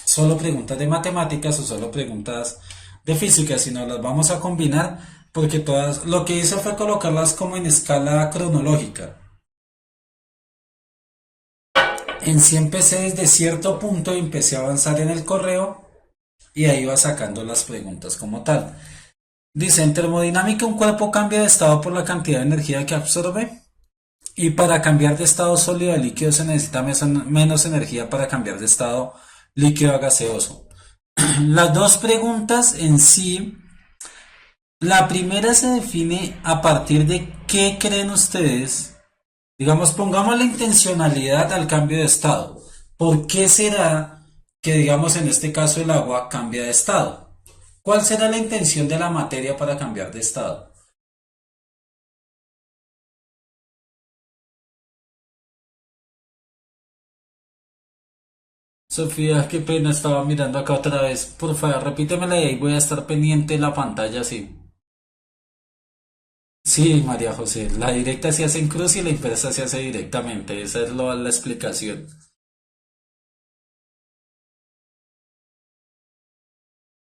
solo preguntas de matemáticas o solo preguntas de física, sino las vamos a combinar porque todas, lo que hice fue colocarlas como en escala cronológica. En sí empecé desde cierto punto y empecé a avanzar en el correo y ahí va sacando las preguntas como tal. Dice, en termodinámica un cuerpo cambia de estado por la cantidad de energía que absorbe y para cambiar de estado sólido a líquido se necesita menos energía para cambiar de estado líquido a gaseoso. Las dos preguntas en sí, la primera se define a partir de qué creen ustedes. Digamos, pongamos la intencionalidad al cambio de estado. ¿Por qué será que digamos en este caso el agua cambia de estado. ¿Cuál será la intención de la materia para cambiar de estado? Sofía, qué pena, estaba mirando acá otra vez. Por favor, repítemela y ahí voy a estar pendiente de la pantalla, sí. Sí, María José, la directa se hace en cruz y la inversa se hace directamente. Esa es la explicación.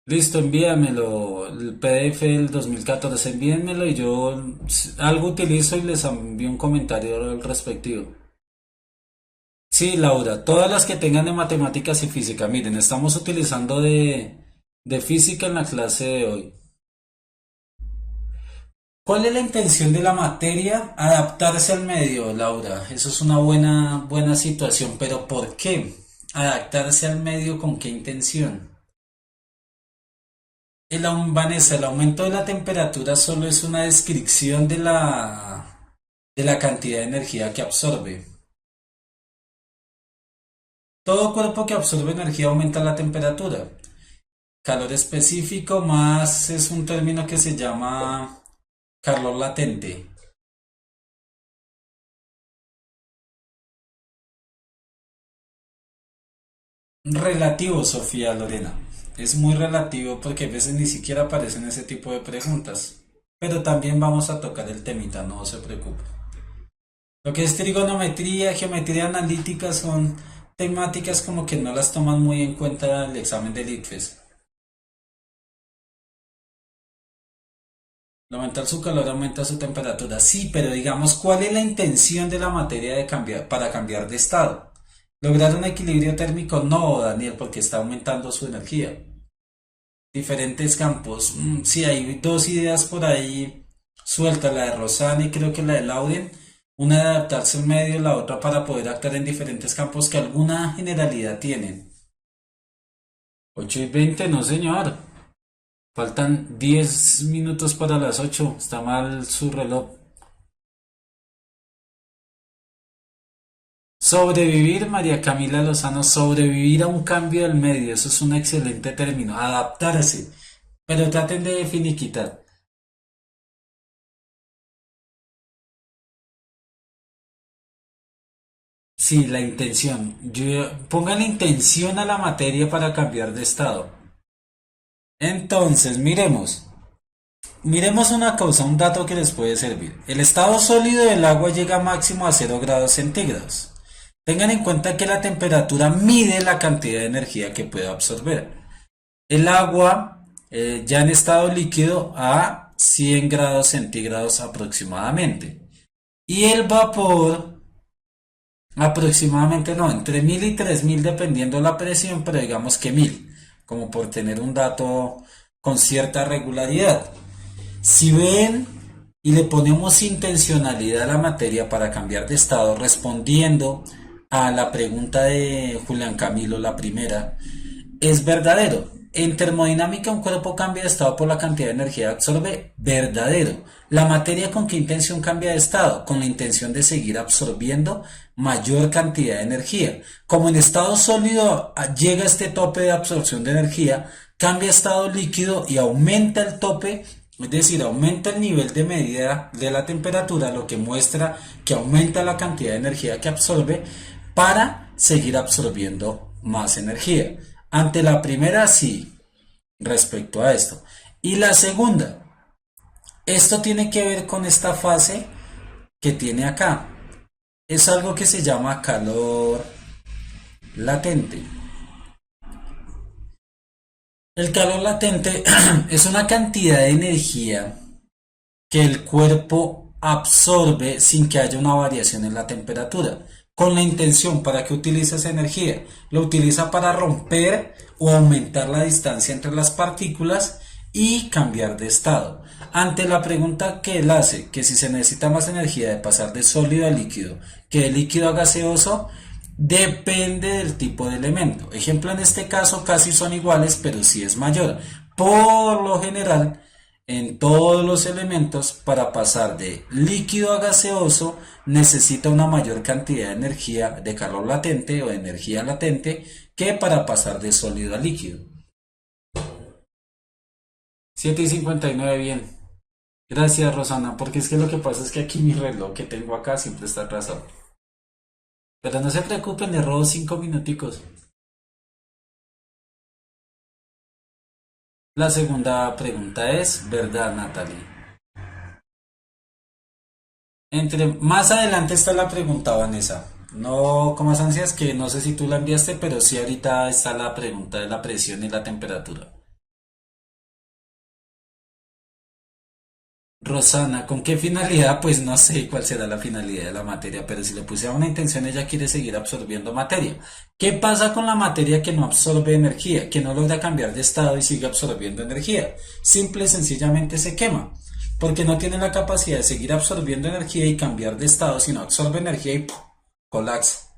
Listo, envíamelo, el PDF del 2014, envíenmelo y yo algo utilizo y les envío un comentario al respectivo. Sí, Laura, todas las que tengan de matemáticas y física, miren, estamos utilizando de física en la clase de hoy. ¿Cuál es la intención de la materia? Adaptarse al medio, Laura. Eso es una buena situación, pero ¿por qué? Adaptarse al medio, ¿con qué intención? Vanessa, el aumento de la temperatura solo es una descripción de la cantidad de energía que absorbe. Todo cuerpo que absorbe energía aumenta la temperatura. Calor específico más es un término que se llama calor latente. Relativo, Sofía Lorena. Es muy relativo porque a veces ni siquiera aparecen ese tipo de preguntas. Pero también vamos a tocar el temita, no se preocupe. Lo que es trigonometría, geometría analítica son temáticas como que no las toman muy en cuenta el examen del ICFES. Al aumentar su calor aumenta su temperatura. Sí, pero digamos, ¿cuál es la intención de la materia de cambiar, para cambiar de estado? ¿Lograr un equilibrio térmico? No, Daniel, porque está aumentando su energía. Diferentes campos. Sí, hay dos ideas por ahí sueltas, la de Rosani y creo que la de Laurent. Una de adaptarse al medio, la otra para poder actuar en diferentes campos que alguna generalidad tienen. 8:20, no señor. Faltan 10 minutos para las 8. Está mal su reloj. Sobrevivir, María Camila Lozano, sobrevivir a un cambio del medio. Eso es un excelente término. Adaptarse. Pero traten de finiquitar. Sí, la intención. Pongan intención a la materia para cambiar de estado. Entonces, miremos una cosa, un dato que les puede servir. El estado sólido del agua llega máximo a 0 °C. Tengan en cuenta que la temperatura mide la cantidad de energía que puede absorber. El agua ya en estado líquido a 100 grados centígrados aproximadamente. Y el vapor aproximadamente no, entre 1000 y 3000 dependiendo la presión, pero digamos que 1000, como por tener un dato con cierta regularidad. Si ven y le ponemos intencionalidad a la materia para cambiar de estado, respondiendo a la pregunta de Julián Camilo, la primera, es verdadero. En termodinámica, un cuerpo cambia de estado por la cantidad de energía que absorbe. Verdadero. La materia, ¿con qué intención cambia de estado? Con la intención de seguir absorbiendo mayor cantidad de energía. Como en estado sólido llega este tope de absorción de energía, cambia a estado líquido y aumenta el tope, es decir, aumenta el nivel de medida de la temperatura, lo que muestra que aumenta la cantidad de energía que absorbe para seguir absorbiendo más energía. Ante la primera, sí, respecto a esto. Y la segunda, esto tiene que ver con esta fase que tiene acá. Es algo que se llama calor latente. El calor latente es una cantidad de energía que el cuerpo absorbe sin que haya una variación en la temperatura. Con la intención, ¿para qué utiliza esa energía? Lo utiliza para romper o aumentar la distancia entre las partículas y cambiar de estado. Ante la pregunta que él hace, que si se necesita más energía de pasar de sólido a líquido que de líquido a gaseoso, depende del tipo de elemento. Ejemplo, en este caso casi son iguales, pero sí es mayor. Por lo general, en todos los elementos, para pasar de líquido a gaseoso, necesita una mayor cantidad de energía de calor latente o de energía latente que para pasar de sólido a líquido. 7:59, bien. Gracias, Rosana, porque es que lo que pasa es que aquí mi reloj que tengo acá siempre está atrasado. Pero no se preocupen, le robo 5 minuticos. La segunda pregunta es, ¿verdad, Natalie? Entre más adelante está la pregunta, Vanessa. No comas ansias, que no sé si tú la enviaste, pero sí ahorita está la pregunta de la presión y la temperatura. Rosana, ¿con qué finalidad? Pues no sé cuál será la finalidad de la materia, pero si le puse a una intención, ella quiere seguir absorbiendo materia. ¿Qué pasa con la materia que no absorbe energía, que no logra cambiar de estado y sigue absorbiendo energía? Simple y sencillamente se quema, porque no tiene la capacidad de seguir absorbiendo energía y cambiar de estado, sino absorbe energía y ¡pum! Colapsa.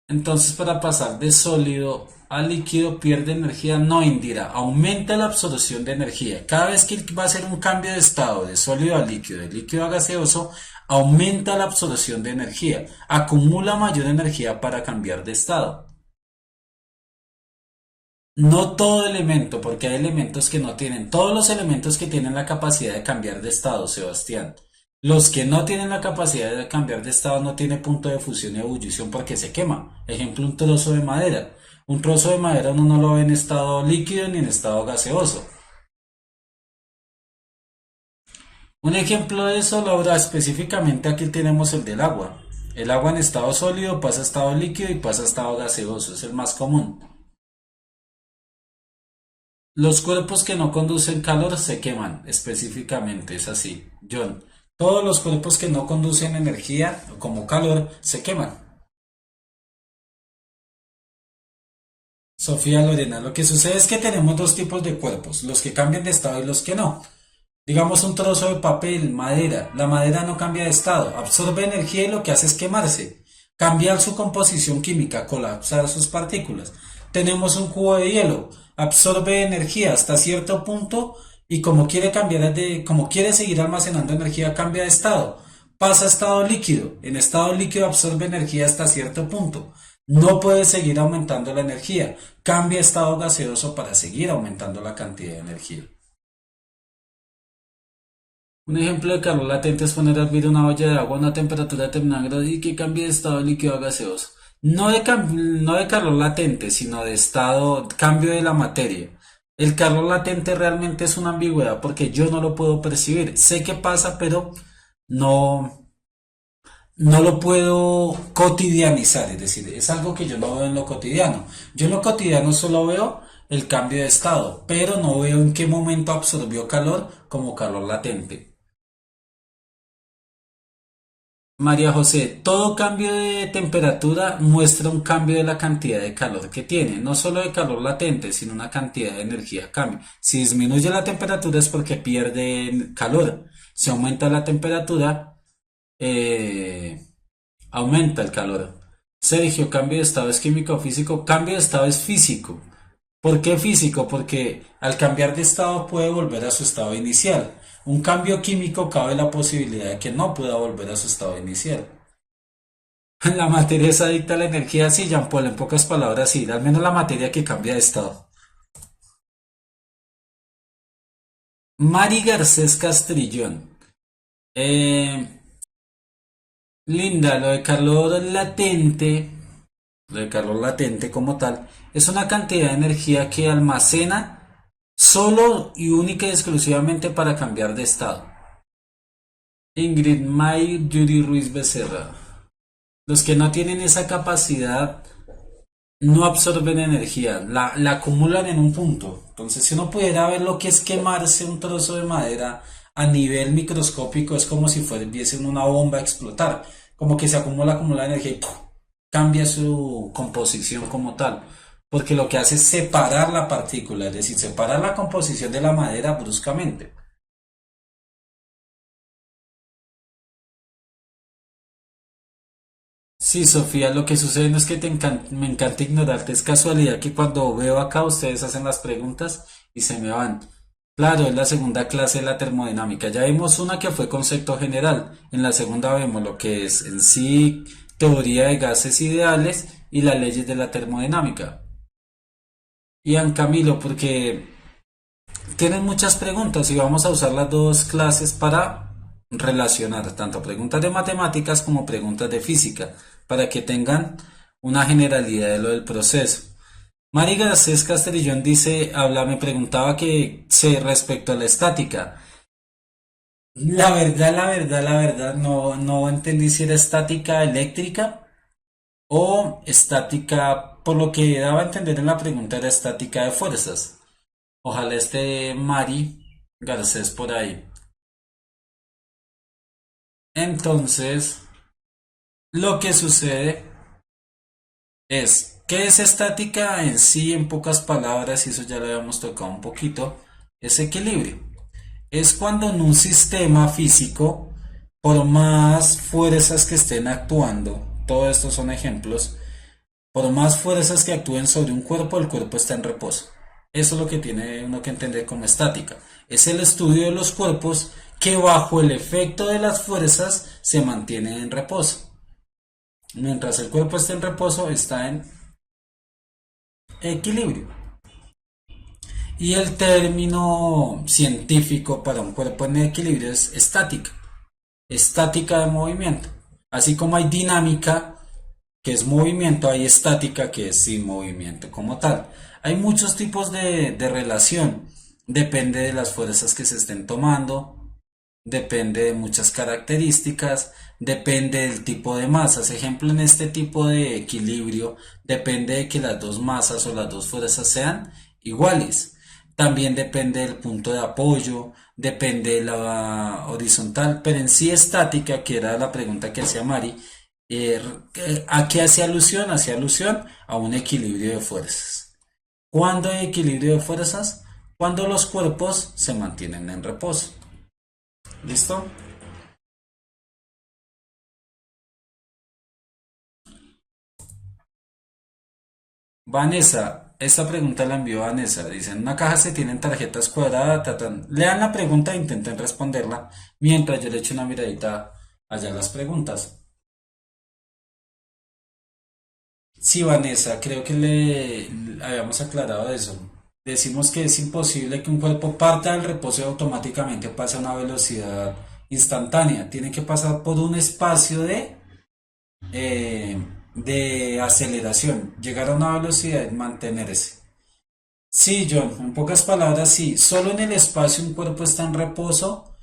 Entonces, para pasar de sólido a líquido pierde energía, no, Indira, aumenta la absorción de energía. Cada vez que va a hacer un cambio de estado de sólido a líquido, de líquido a gaseoso, aumenta la absorción de energía, acumula mayor energía para cambiar de estado. No todo elemento, porque hay elementos que no tienen, todos los elementos que tienen la capacidad de cambiar de estado, Sebastián. Los que no tienen la capacidad de cambiar de estado no tiene punto de fusión y ebullición porque se quema. Ejemplo, un trozo de madera. Un trozo de madera uno no lo ve en estado líquido ni en estado gaseoso. Un ejemplo de eso, Laura, específicamente aquí tenemos el del agua. El agua en estado sólido pasa a estado líquido y pasa a estado gaseoso, es el más común. Los cuerpos que no conducen calor se queman, específicamente, es así. John, todos los cuerpos que no conducen energía, como calor, se queman. Sofía Lorena, lo que sucede es que tenemos dos tipos de cuerpos, los que cambian de estado y los que no. Digamos un trozo de papel, madera. La madera no cambia de estado, absorbe energía y lo que hace es quemarse. Cambiar su composición química, colapsar sus partículas. Tenemos un cubo de hielo, absorbe energía hasta cierto punto y como quiere seguir almacenando energía, cambia de estado. Pasa a estado líquido. En estado líquido absorbe energía hasta cierto punto. No puede seguir aumentando la energía. Cambia a estado gaseoso para seguir aumentando la cantidad de energía. Un ejemplo de calor latente es poner a hervir una olla de agua a una temperatura determinada y que cambie de estado líquido a gaseoso. No de calor latente, sino de estado, cambio de la materia. El calor latente realmente es una ambigüedad porque yo no lo puedo percibir. Sé que pasa, pero no, no lo puedo cotidianizar. Es decir, es algo que yo no veo en lo cotidiano. Yo en lo cotidiano solo veo el cambio de estado, pero no veo en qué momento absorbió calor como calor latente. María José, todo cambio de temperatura muestra un cambio de la cantidad de calor que tiene, no solo de calor latente, sino una cantidad de energía cambia. Si disminuye la temperatura es porque pierde calor. Si aumenta la temperatura, eh, aumenta el calor. Sergio, cambio de estado es químico o físico. Cambio de estado es físico. ¿Por qué físico? Porque al cambiar de estado puede volver a su estado inicial. Un cambio químico cabe la posibilidad de que no pueda volver a su estado inicial. La materia es adicta a la energía, sí, Jean Paul, en pocas palabras, sí, al menos la materia que cambia de estado. Mari Garcés Castrillón. Eh, Linda, lo de calor latente como tal, es una cantidad de energía que almacena solo y única y exclusivamente para cambiar de estado. Ingrid May, Yuri Ruiz Becerra. Los que no tienen esa capacidad no absorben energía, la acumulan en un punto. Entonces, si uno pudiera ver lo que es quemarse un trozo de madera a nivel microscópico, es como si fuese una bomba a explotar. Como que se acumula energía y ¡pum! Cambia su composición como tal. Porque lo que hace es separar la partícula, es decir, separar la composición de la madera bruscamente. Sí, Sofía, lo que sucede no es que me encanta ignorarte, es casualidad que cuando veo acá ustedes hacen las preguntas y se me van. Claro, es la segunda clase de la termodinámica. Ya vimos una que fue concepto general. En la segunda vemos lo que es en sí teoría de gases ideales y las leyes de la termodinámica. Ian Camilo, porque tienen muchas preguntas y vamos a usar las dos clases para relacionar tanto preguntas de matemáticas como preguntas de física, para que tengan una generalidad de lo del proceso. Mari Garcés Castellón dice, me preguntaba que sé respecto a la estática. La verdad, no entendí si era estática eléctrica o estática, por lo que daba a entender en la pregunta era estática de fuerzas. Ojalá esté Mari Garcés por ahí. Entonces, lo que sucede es, ¿qué es estática en sí, en pocas palabras? Y eso ya lo habíamos tocado un poquito, es equilibrio. Es cuando en un sistema físico, por más fuerzas que estén actuando, todos estos son ejemplos, por más fuerzas que actúen sobre un cuerpo, el cuerpo está en reposo. Eso es lo que tiene uno que entender como estática. Es el estudio de los cuerpos que bajo el efecto de las fuerzas se mantienen en reposo. Mientras el cuerpo está en reposo, está en equilibrio. Y el término científico para un cuerpo en equilibrio es estática. Estática de movimiento. Así como hay dinámica, que es movimiento, hay estática, que es sin movimiento como tal. Hay muchos tipos de relación. Depende de las fuerzas que se estén tomando, depende de muchas características, depende del tipo de masas. Ejemplo, en este tipo de equilibrio, depende de que las dos masas o las dos fuerzas sean iguales. También depende del punto de apoyo, depende de la horizontal, pero en sí estática, que era la pregunta que hacía Mari, eh, ¿a qué hace alusión? Hace alusión a un equilibrio de fuerzas. ¿Cuándo hay equilibrio de fuerzas? Cuando los cuerpos se mantienen en reposo. ¿Listo? Vanessa, esta pregunta la envió Vanessa. Dice, en una caja se tienen tarjetas cuadradas. Lean la pregunta e intenten responderla mientras yo le echo una miradita allá a las preguntas. Sí, Vanessa, creo que le habíamos aclarado eso. Decimos que es imposible que un cuerpo parta del reposo y automáticamente pase a una velocidad instantánea. Tiene que pasar por un espacio de aceleración, llegar a una velocidad y mantenerse. Sí, John, en pocas palabras, sí, solo en el espacio un cuerpo está en reposo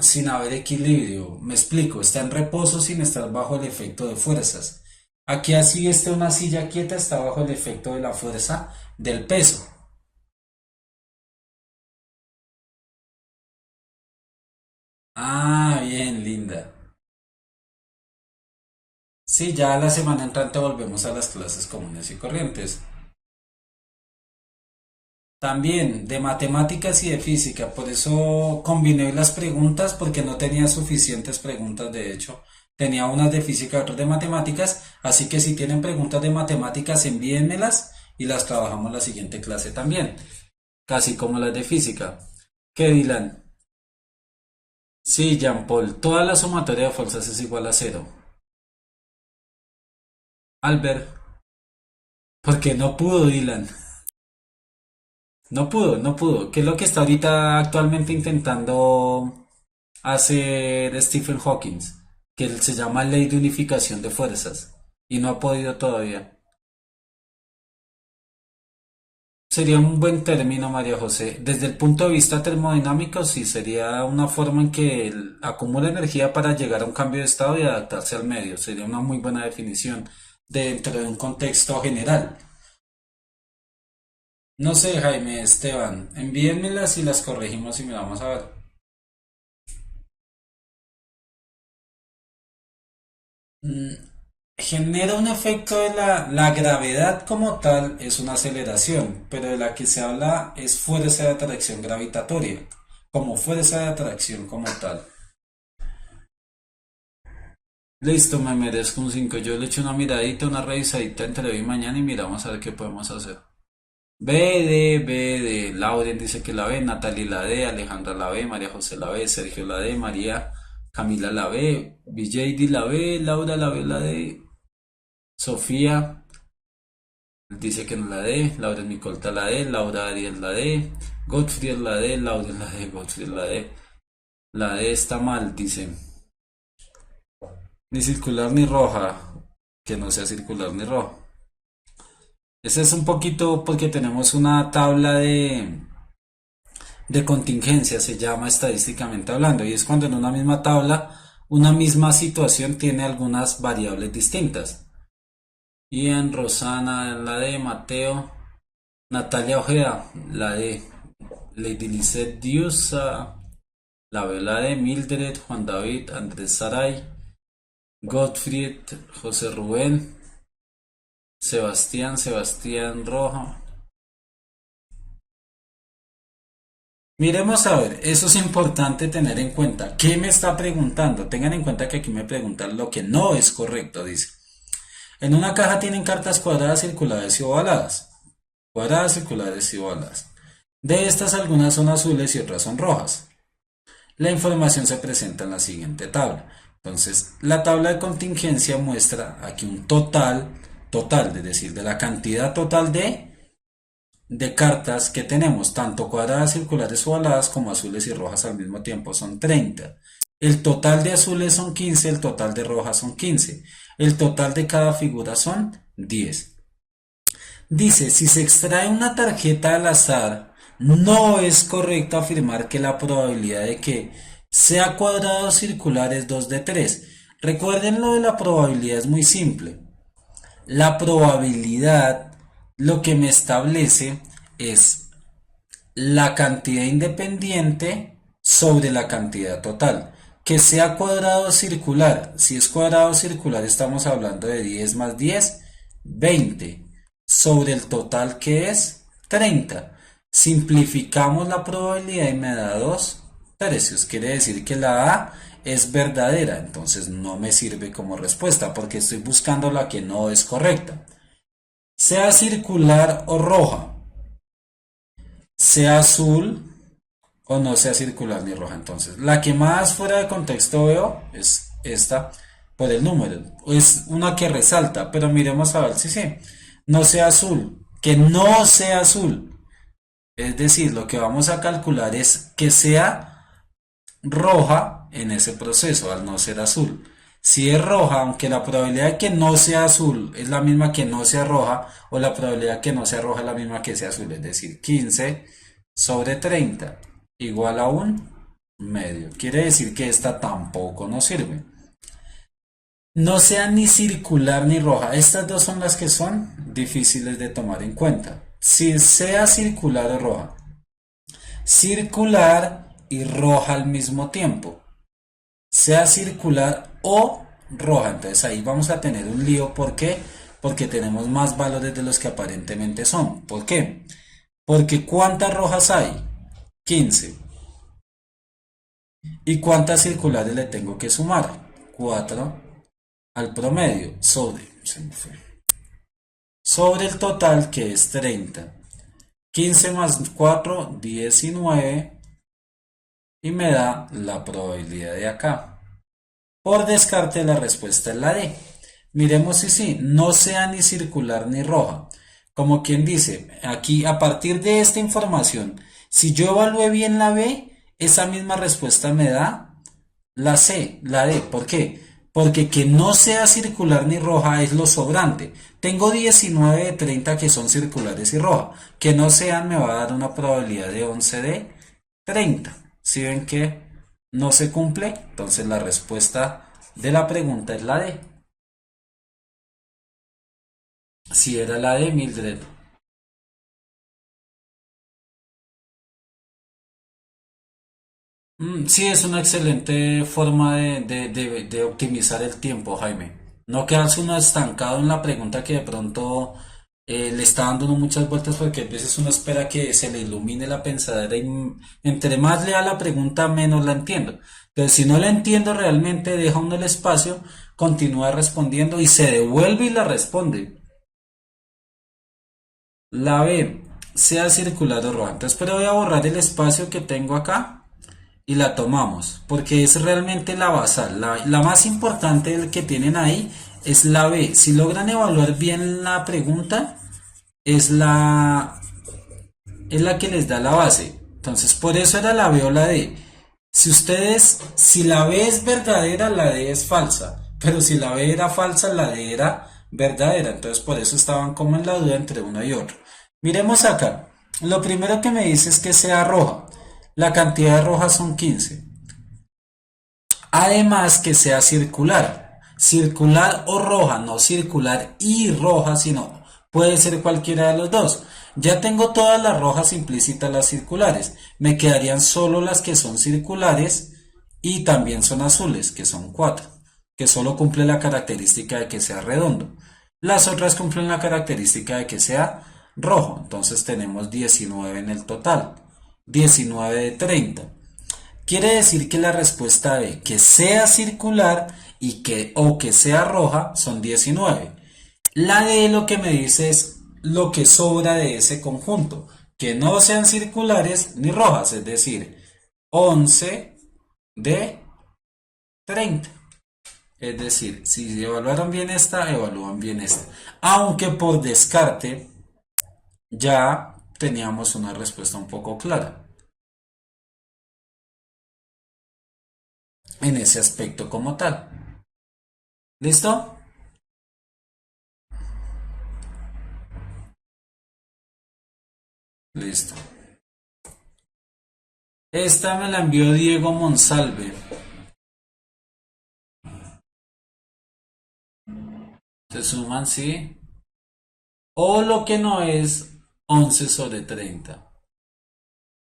sin haber equilibrio. Me explico, está en reposo sin estar bajo el efecto de fuerzas. Aquí así está una silla quieta, está bajo el efecto de la fuerza del peso. Ah, bien, linda. Sí, ya la semana entrante volvemos a las clases comunes y corrientes. También de matemáticas y de física, por eso combiné las preguntas porque no tenía suficientes preguntas, de hecho. Tenía unas de física y otras de matemáticas, así que si tienen preguntas de matemáticas, envíenmelas y las trabajamos la siguiente clase también, casi como las de física. ¿Qué, Dylan? Sí, Jean Paul, toda la sumatoria de fuerzas es igual a cero. Albert, porque no pudo, Dylan. No pudo. ¿Qué es lo que está ahorita actualmente intentando hacer Stephen Hawking? Que se llama ley de unificación de fuerzas. Y no ha podido todavía. Sería un buen término, María José. Desde el punto de vista termodinámico, sí, sería una forma en que él acumula energía para llegar a un cambio de estado y adaptarse al medio. Sería una muy buena definición dentro de un contexto general. No sé, Jaime, Esteban, envíenmelas y las corregimos y miramos a ver. Mm, Genera un efecto de la gravedad como tal, es una aceleración, pero de la que se habla es fuerza de atracción gravitatoria, como fuerza de atracción como tal. Listo, me merezco un 5. Yo le echo una miradita, una revisadita entre hoy y mañana y miramos a ver qué podemos hacer. B, Lauren dice que la B, Natalie la D, Alejandra la B, María José la B, Sergio la D, María Camila la B, BJD la B, Laura la B la D, Sofía dice que no la D, Laura Micolta la D, Laura Ariel la D, Godfrey la D, Laura la D, Godfrey la D. La D está mal, dice. Ni circular ni roja. Que no sea circular ni roja. Ese es un poquito porque tenemos una tabla de contingencia, se llama estadísticamente hablando, y es cuando en una misma tabla, una misma situación tiene algunas variables distintas. Ian, Rosana, la de Mateo, Natalia Ojeda, la de Lady Lizette Diusa, la B, la de Mildred, Juan David, Andrés Saray, Gottfried, José Rubén, Sebastián Roja. Miremos a ver, eso es importante tener en cuenta. ¿Qué me está preguntando? Tengan en cuenta que aquí me preguntan lo que no es correcto, dice. En una caja tienen cartas cuadradas, circulares y ovaladas. Cuadradas, circulares y ovaladas. De estas algunas son azules y otras son rojas. La información se presenta en la siguiente tabla. Entonces, la tabla de contingencia muestra aquí un total, es decir, de la cantidad total de cartas que tenemos, tanto cuadradas, circulares o ovaladas como azules y rojas al mismo tiempo, son 30. El total de azules son 15, el total de rojas son 15. El total de cada figura son 10. Dice, si se extrae una tarjeta al azar, no es correcto afirmar que la probabilidad de que sea cuadrado o circular es 2 de 3. Recuerden, lo de la probabilidad es muy simple. La probabilidad lo que me establece es la cantidad independiente sobre la cantidad total. Que sea cuadrado o circular. Si es cuadrado o circular estamos hablando de 10 más 10, 20. Sobre el total que es 30. Simplificamos la probabilidad y me da 2 tercios. Quiere decir que la A es verdadera. Entonces no me sirve como respuesta porque estoy buscando la que no es correcta. Sea circular o roja. Sea azul o no sea circular ni roja. Entonces, la que más fuera de contexto veo es esta por el número. Es una que resalta, pero miremos a ver si sí. No sea azul, que no sea azul. Es decir, lo que vamos a calcular es que sea roja en ese proceso, al no ser azul. Si es roja, aunque la probabilidad de que no sea azul es la misma que no sea roja, o la probabilidad de que no sea roja es la misma que sea azul, es decir, 15 sobre 30 igual a un medio. Quiere decir que esta tampoco nos sirve. No sea ni circular ni roja. Estas dos son las que son difíciles de tomar en cuenta. Si sea circular o roja. Circular y roja al mismo tiempo. Sea circular o roja. Entonces ahí vamos a tener un lío. ¿Por qué? Porque tenemos más valores de los que aparentemente son. ¿Por qué? Porque ¿cuántas rojas hay? 15. ¿Y cuántas circulares le tengo que sumar? 4 al promedio sobre el total, que es 30. 15 más 4, 19, y me da la probabilidad de acá. Por descarte la respuesta es la D. Miremos si sí, no sea ni circular ni roja. Como quien dice, aquí a partir de esta información, si yo evalué bien la B, esa misma respuesta me da la C, la D. ¿Por qué? Porque que no sea circular ni roja es lo sobrante. Tengo 19 de 30 que son circulares y roja. Que no sean me va a dar una probabilidad de 11 de 30. Si ven que no se cumple, entonces la respuesta de la pregunta es la D. Si era la de Mildred. Sí, es una excelente forma de optimizar el tiempo, Jaime. No quedarse uno estancado en la pregunta que de pronto le está dando uno muchas vueltas porque a veces uno espera que se le ilumine la pensadera y entre más lea la pregunta menos la entiendo. Entonces, si no la entiendo realmente, deja uno el espacio, continúa respondiendo y se devuelve y la responde. La B. sea circular o roja. Entonces, pero voy a borrar el espacio que tengo acá y la tomamos, porque es realmente la basal. La más importante que tienen ahí es la B. Si logran evaluar bien la pregunta, es es la que les da la base. Entonces, por eso era la B o la D. Si la B es verdadera, la D es falsa. Pero si la B era falsa, la D era verdadera. Entonces, por eso estaban como en la duda entre uno y otro. Miremos acá. Lo primero que me dice es que sea roja. La cantidad de rojas son 15. Además que sea circular. Circular o roja, no circular y roja, sino puede ser cualquiera de los dos. Ya tengo todas las rojas implícitas, las circulares. Me quedarían solo las que son circulares y también son azules, que son 4, que solo cumple la característica de que sea redondo. Las otras cumplen la característica de que sea rojo. Entonces tenemos 19 en el total. 19 de 30. Quiere decir que la respuesta B, que sea circular o que sea roja, son 19. La D lo que me dice es lo que sobra de ese conjunto, que no sean circulares ni rojas, es decir, 11 de 30. Es decir, si evaluaron bien esta, evalúan bien esta. Aunque por descarte ya teníamos una respuesta un poco clara en ese aspecto como tal. ¿Listo? Listo. Esta me la envió Diego Monsalve. Se suman, sí. O lo que no es 11 sobre 30.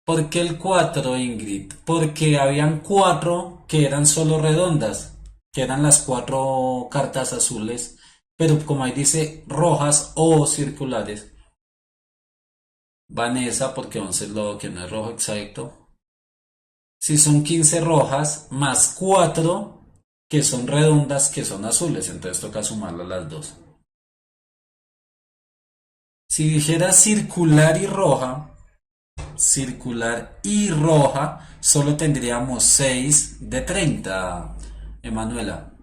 ¿Por qué el 4, Ingrid? Porque habían 4 que eran solo redondas, que eran las 4 cartas azules, pero como ahí dice rojas o circulares, Vanessa, porque 11 es lo que no es rojo, exacto. Si son 15 rojas más 4 que son redondas, que son azules, entonces toca sumarlas las dos. Si dijera circular y roja, solo tendríamos 6 de 30, Emanuela.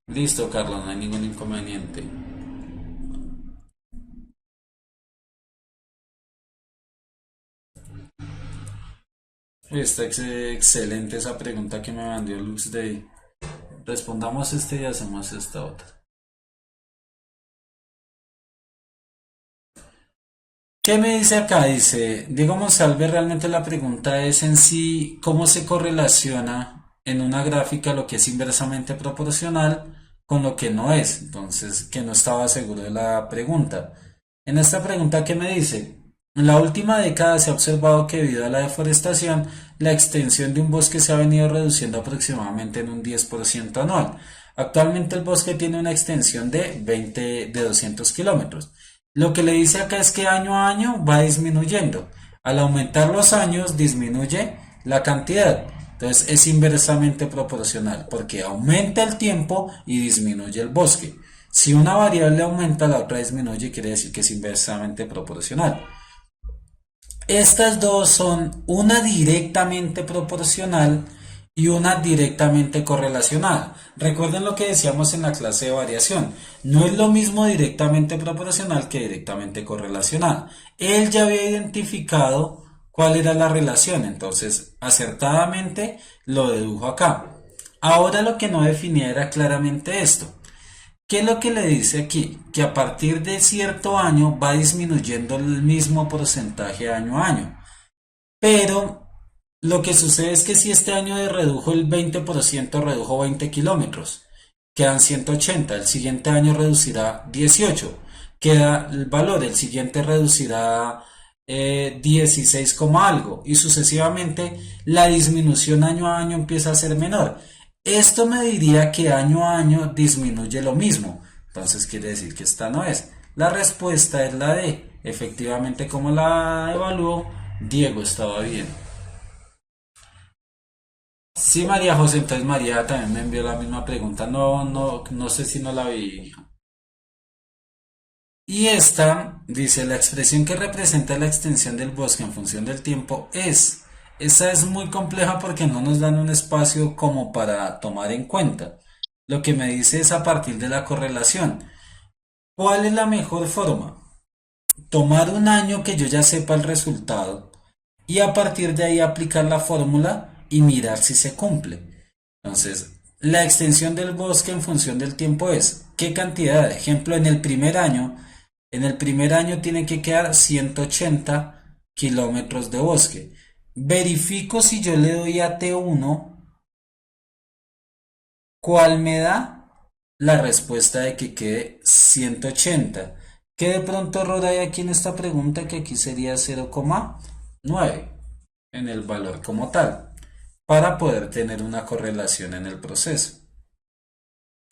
Listo, Carlos, no hay ningún inconveniente. Está excelente esa pregunta que me mandó Lux Day. Respondamos este y hacemos esta otra. ¿Qué me dice acá? Dice, Diego Monsalve, realmente la pregunta es en sí cómo se correlaciona en una gráfica lo que es inversamente proporcional con lo que no es. Entonces, que no estaba seguro de la pregunta. En esta pregunta, ¿qué me dice? En la última década se ha observado que debido a la deforestación, la extensión de un bosque se ha venido reduciendo aproximadamente en un 10% anual. Actualmente el bosque tiene una extensión de 200 kilómetros. Lo que le dice acá es que año a año va disminuyendo. Al aumentar los años disminuye la cantidad. Entonces es inversamente proporcional porque aumenta el tiempo y disminuye el bosque. Si una variable aumenta, la otra disminuye, quiere decir que es inversamente proporcional. Estas dos son una directamente proporcional y una directamente correlacionada. Recuerden lo que decíamos en la clase de variación. No es lo mismo directamente proporcional que directamente correlacionada. Él ya había identificado cuál era la relación, entonces acertadamente lo dedujo acá. Ahora lo que no definía era claramente esto. ¿Qué es lo que le dice aquí? Que a partir de cierto año va disminuyendo el mismo porcentaje año a año. Pero lo que sucede es que si este año redujo el 20%, redujo 20 kilómetros, quedan 180. El siguiente año reducirá 18, queda el valor. El siguiente reducirá 16, algo. Y sucesivamente la disminución año a año empieza a ser menor. Esto me diría que año a año disminuye lo mismo. Entonces quiere decir que esta no es. La respuesta es la D. Efectivamente, como la evaluó, Diego estaba bien. Sí, María José, entonces María también me envió la misma pregunta. No sé si no la vi. Y esta dice, la expresión que representa la extensión del bosque en función del tiempo es. Esta es muy compleja porque no nos dan un espacio como para tomar en cuenta. Lo que me dice es a partir de la correlación. ¿Cuál es la mejor forma? Tomar un año que yo ya sepa el resultado y a partir de ahí aplicar la fórmula y mirar si se cumple. Entonces, la extensión del bosque en función del tiempo es qué cantidad. De ejemplo, en el primer año tiene que quedar 180 kilómetros de bosque. Verifico si yo le doy a T1, ¿cuál me da? La respuesta de que quede 180. ¿Qué de pronto error hay aquí en esta pregunta? Que aquí sería 0,9 en el valor como tal, para poder tener una correlación en el proceso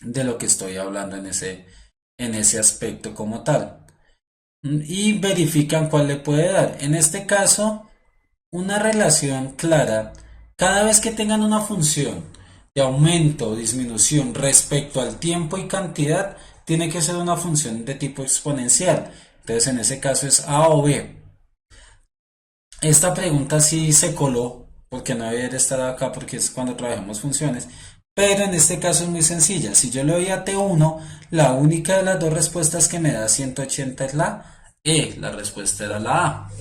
de lo que estoy hablando en ese aspecto como tal. Y verifican cuál le puede dar. En este caso, una relación clara. Cada vez que tengan una función de aumento o disminución respecto al tiempo y cantidad, tiene que ser una función de tipo exponencial. Entonces, en ese caso es A o B. Esta pregunta sí se coló, porque no debería estar acá, porque es cuando trabajamos funciones. Pero en este caso es muy sencilla. Si yo le doy a T1, la única de las dos respuestas que me da 180 es la E. La respuesta era la A.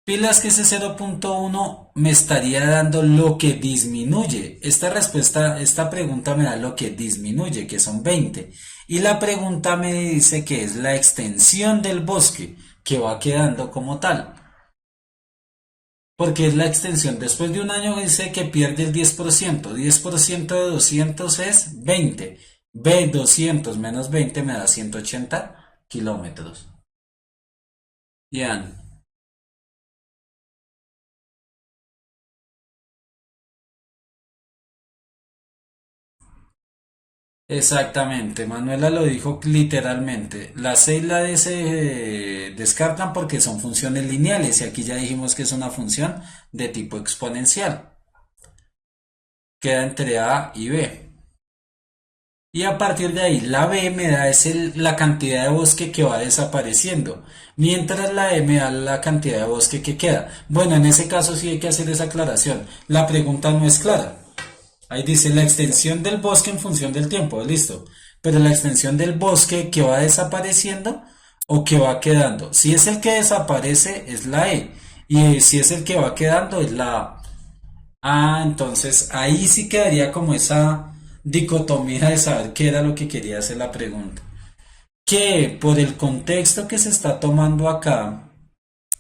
Pilas que ese 0,1 me estaría dando lo que disminuye. Esta pregunta me da lo que disminuye, que son 20. Y la pregunta me dice que es la extensión del bosque, que va quedando como tal. Porque es la extensión. Después de un año dice que pierde el 10%. 10% de 200 es 20. 200 menos 20 me da 180 kilómetros. Bien. Exactamente, Manuela lo dijo literalmente. La C y la D se descartan porque son funciones lineales y aquí ya dijimos que es una función de tipo exponencial. Queda entre A y B. Y a partir de ahí, la B me da la cantidad de bosque que va desapareciendo, mientras la E me da la cantidad de bosque que queda. Bueno, en ese caso sí hay que hacer esa aclaración. La pregunta no es clara. Ahí dice la extensión del bosque en función del tiempo, listo. Pero la extensión del bosque que va desapareciendo o que va quedando. Si es el que desaparece es la E. Y si es el que va quedando es la A. Ah, entonces ahí sí quedaría como esa dicotomía de saber qué era lo que quería hacer la pregunta. Que por el contexto que se está tomando acá,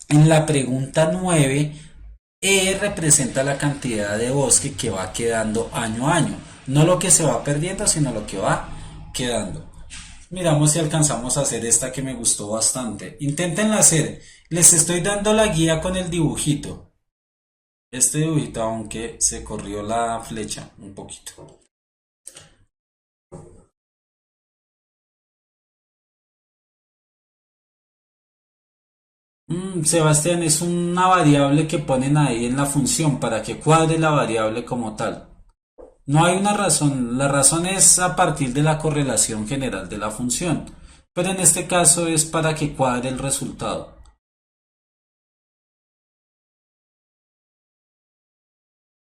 en la pregunta 9 E representa la cantidad de bosque que va quedando año a año. No lo que se va perdiendo, sino lo que va quedando. Miramos si alcanzamos a hacer esta que me gustó bastante. Inténtenla hacer. Les estoy dando la guía con el dibujito. Este dibujito, aunque se corrió la flecha un poquito. Sebastián, es una variable que ponen ahí en la función para que cuadre la variable como tal. No hay una razón, la razón es a partir de la correlación general de la función, pero en este caso es para que cuadre el resultado.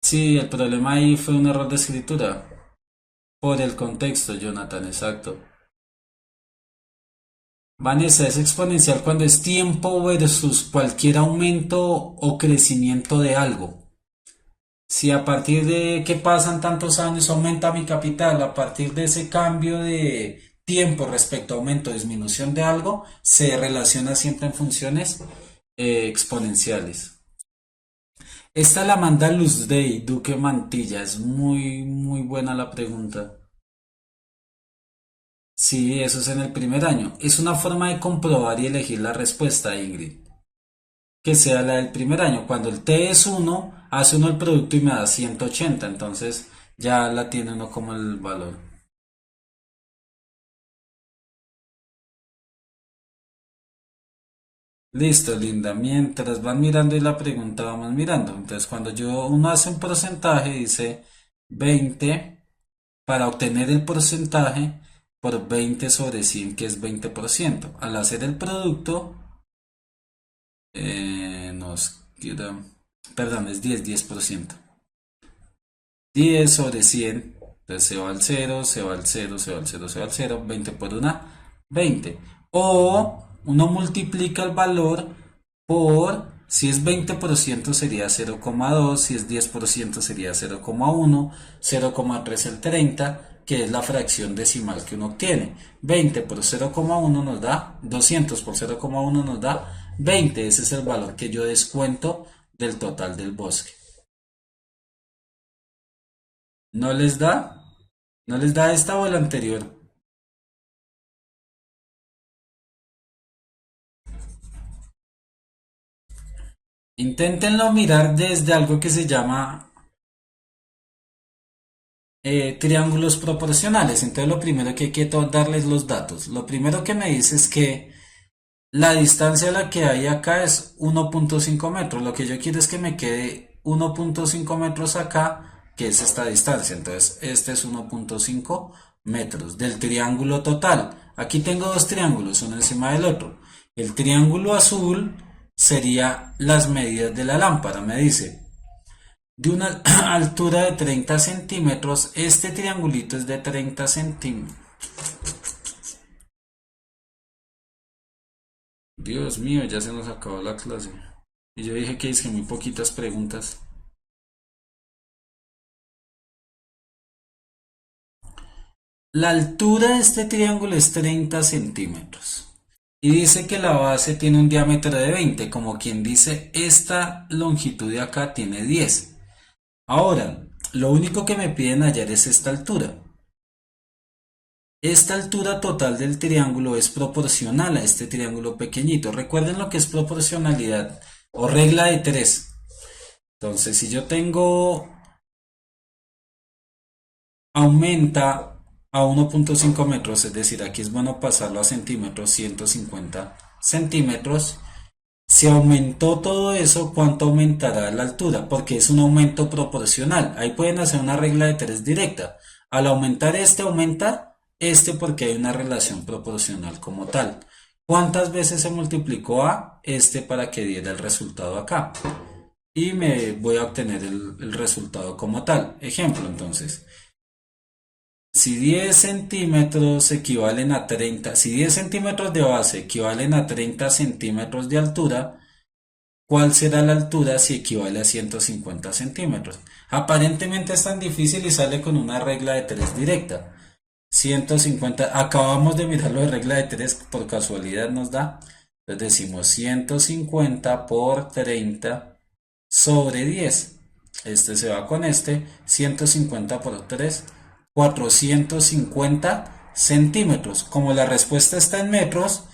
Sí, el problema ahí fue un error de escritura, por el contexto, Jonathan, exacto. Vanessa, es exponencial cuando es tiempo versus cualquier aumento o crecimiento de algo. Si a partir de que pasan tantos años aumenta mi capital, a partir de ese cambio de tiempo respecto a aumento o disminución de algo, se relaciona siempre en funciones exponenciales. Esta la manda Luz Day, Duque Mantilla. Es muy buena la pregunta. Sí, eso es en el primer año. Es una forma de comprobar y elegir la respuesta, Ingrid. Que sea la del primer año. Cuando el T es uno hace uno el producto y me da 180. Entonces ya la tiene uno como el valor. Listo, Linda. Mientras van mirando y la pregunta vamos mirando. Entonces, cuando uno hace un porcentaje, dice 20. para obtener el porcentaje por 20 sobre 100, que es 20%. Al hacer el producto, nos queda, perdón, es 10%. 10 sobre 100, entonces se va al 0, se va al 0, se va al 0, se va al 0, 20 por una, 20. O uno multiplica el valor por, si es 20% sería 0,2, si es 10% sería 0,1, 0,3 el 30, que es la fracción decimal que uno obtiene. 20 por 0,1 nos da 200, por 0,1 nos da 20, ese es el valor que yo descuento del total del bosque. ¿No les da? ¿No les da esta o la anterior? Inténtenlo mirar desde algo que se llama triángulos proporcionales. Entonces lo primero que hay que darles los datos. Lo primero que me dice es que la distancia a la que hay acá es 1.5 metros. Lo que yo quiero es que me quede 1.5 metros acá, que es esta distancia. Entonces este es 1.5 metros del triángulo total. Aquí tengo dos triángulos, uno encima del otro. El triángulo azul sería las medidas de la lámpara. Me dice, de una altura de 30 centímetros, este triangulito es de 30 centímetros. Dios mío, ya se nos acabó la clase. Y yo dije que hice muy poquitas preguntas. La altura de este triángulo es 30 centímetros. Y dice que la base tiene un diámetro de 20, como quien dice, esta longitud de acá tiene 10. Ahora, lo único que me piden hallar es esta altura. Esta altura total del triángulo es proporcional a este triángulo pequeñito. Recuerden lo que es proporcionalidad o regla de 3. Entonces, si yo tengo, aumenta a 1.5 metros, es decir, aquí es bueno pasarlo a centímetros, 150 centímetros. Si aumentó todo eso, ¿cuánto aumentará la altura? Porque es un aumento proporcional. Ahí pueden hacer una regla de 3 directa. Al aumentar este, aumenta este porque hay una relación proporcional como tal. ¿Cuántas veces se multiplicó a este para que diera el resultado acá? Y me voy a obtener el resultado como tal. Ejemplo, entonces. Si 10 centímetros equivalen a 30, si 10 centímetros de base equivalen a 30 centímetros de altura, ¿cuál será la altura si equivale a 150 centímetros? Aparentemente es tan difícil y sale con una regla de 3 directa. 150, acabamos de mirarlo de regla de 3, por casualidad nos da. Entonces decimos 150 por 30 sobre 10. Este se va con este, 150 por 3, 450 centímetros. Como la respuesta está en metros,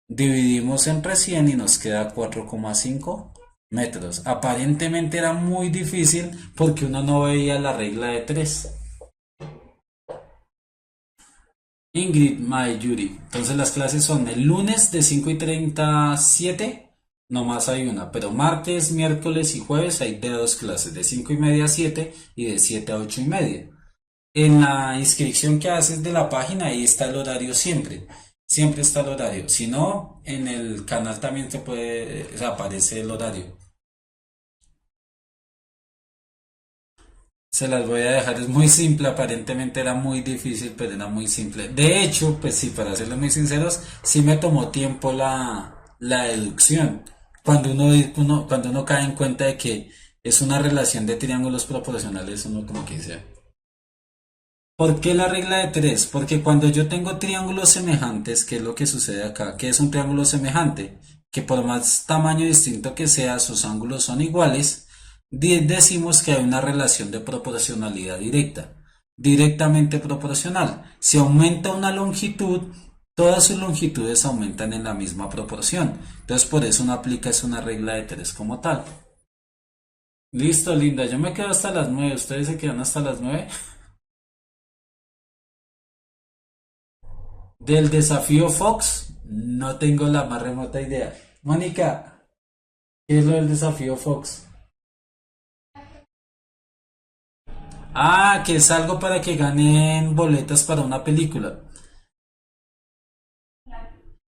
dividimos entre 100 y nos queda 4,5 metros. Aparentemente era muy difícil porque uno no veía la regla de 3. Ingrid, Mae, Yuri. Entonces las clases son el lunes de 5:37, nomás hay una, pero martes, miércoles y jueves hay de dos clases, de 5:30 a 7 y de 7 a 8:30. En la inscripción que haces de la página, ahí está el horario siempre. Siempre está el horario. Si no, en el canal también se puede, aparece el horario. Se las voy a dejar, es muy simple, aparentemente era muy difícil, pero era muy simple. De hecho, pues sí, para serles muy sinceros, sí me tomó tiempo la deducción. Cuando uno cae en cuenta de que es una relación de triángulos proporcionales, uno como que dice, ¿por qué la regla de 3? Porque cuando yo tengo triángulos semejantes, ¿qué es lo que sucede acá? ¿Qué es un triángulo semejante? Que por más tamaño distinto que sea, sus ángulos son iguales. Decimos que hay una relación de proporcionalidad directa, directamente proporcional. Si aumenta una longitud, todas sus longitudes aumentan en la misma proporción. Entonces por eso uno aplica es una regla de 3 como tal. Listo, linda, yo me quedo hasta las 9. ¿Ustedes se quedan hasta las 9? Del desafío Fox, no tengo la más remota idea. Mónica, ¿qué es lo del desafío Fox? Ah, que es algo para que ganen boletas para una película.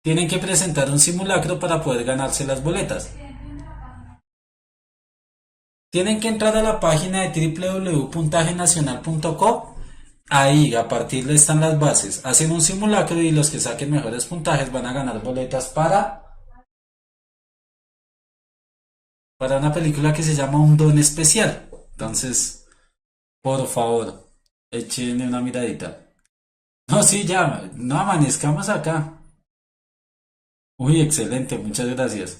Tienen que presentar un simulacro para poder ganarse las boletas. Tienen que entrar a la página de www.puntajenacional.co. Ahí, a partir de están las bases. Hacen un simulacro y los que saquen mejores puntajes van a ganar boletas para una película que se llama Un Don Especial. Entonces, por favor, échenle una miradita. No, sí, ya, no amanezcamos acá. Uy, excelente, muchas gracias.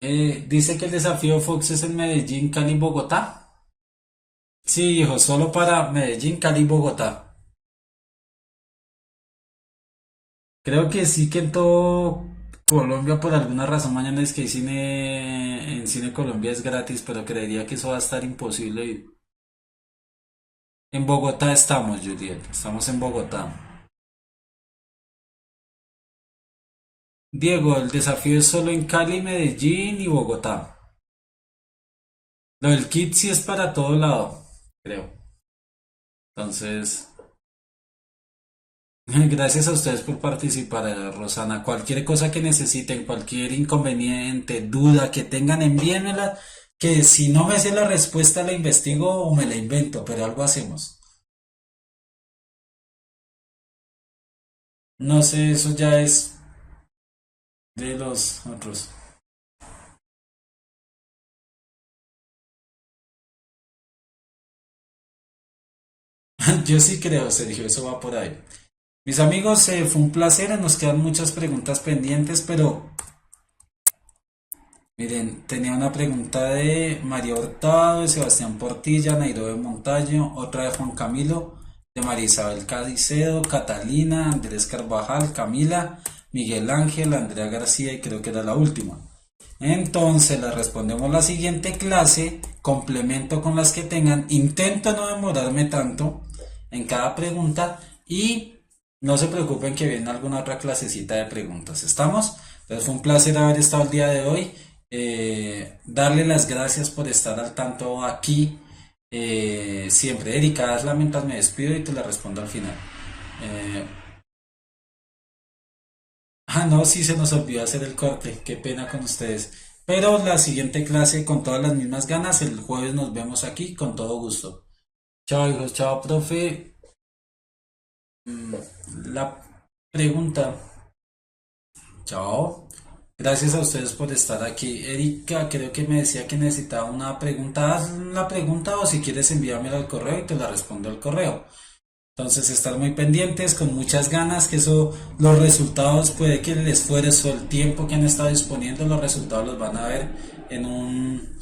Dice que el desafío Fox es en Medellín, Cali, Bogotá. Sí, hijo, solo para Medellín, Cali, Bogotá. Creo que sí que en todo Colombia, por alguna razón, mañana es que hay cine, en Cine Colombia es gratis, pero creería que eso va a estar imposible ir. En Bogotá estamos, Juliet, estamos en Bogotá. Diego, el desafío es solo en Cali, Medellín y Bogotá. Lo del kit sí es para todo lado, creo. Entonces, gracias a ustedes por participar, Rosana. Cualquier cosa que necesiten, cualquier inconveniente, duda que tengan, envíenmela. Que si no me sé la respuesta, la investigo o me la invento, pero algo hacemos. No sé, eso ya es de los otros. Yo sí creo, Sergio, eso va por ahí. Mis amigos, fue un placer. Nos quedan muchas preguntas pendientes, pero miren, tenía una pregunta de María Hurtado, de Sebastián Portilla, Nairobi Montaño, otra de Juan Camilo, de María Isabel Cadicedo, Catalina, Andrés Carvajal, Camila, Miguel Ángel, Andrea García y creo que era la última. Entonces la respondemos la siguiente clase, complemento con las que tengan, intento no demorarme tanto en cada pregunta y no se preocupen que viene alguna otra clasecita de preguntas. ¿Estamos? Entonces fue un placer haber estado el día de hoy. Darle las gracias por estar al tanto aquí. Siempre, Erika, hazla mientras me despido y te la respondo al final. Eh, no, sí se nos olvidó hacer el corte. Qué pena con ustedes. Pero la siguiente clase con todas las mismas ganas. El jueves nos vemos aquí con todo gusto. Chao, hijos. Chao, profe. Mm, La pregunta. Chao. Gracias a ustedes por estar aquí. Erika, creo que me decía que necesitaba una pregunta. Haz la pregunta o si quieres envíamela al correo y te la respondo al correo. Entonces, estar muy pendientes, con muchas ganas, que eso, los resultados, puede que el esfuerzo, el tiempo que han estado disponiendo, los resultados los van a ver en un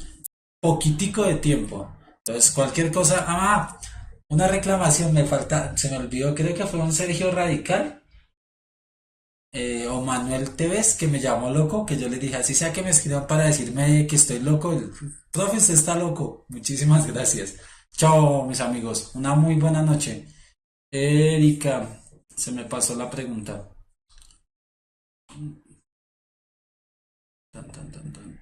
poquitico de tiempo. Entonces, cualquier cosa, una reclamación me falta, se me olvidó, creo que fue un Sergio Radical o Manuel Tevez que me llamó loco, que yo le dije, así sea que me escriban para decirme que estoy loco, el profe, usted está loco. Muchísimas gracias. Chao, mis amigos, una muy buena noche. Erika, se me pasó la pregunta. Tan, tan, tan, tan.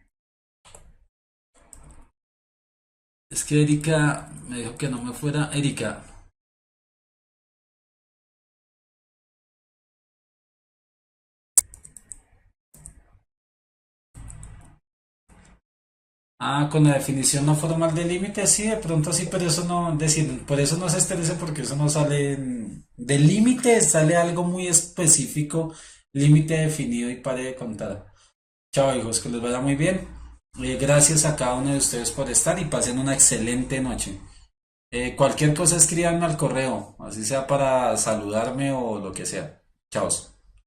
Es que Erika me dijo que no me fuera. Erika. Con la definición no formal de límite, sí, de pronto sí, pero eso no, decir, por eso no se estrese porque eso no sale de límite, sale algo muy específico, límite definido y pare de contar. Chao, hijos, que les vaya muy bien. Gracias a cada uno de ustedes por estar y pasen una excelente noche. Cualquier cosa escríbanme al correo, así sea para saludarme o lo que sea. Chao.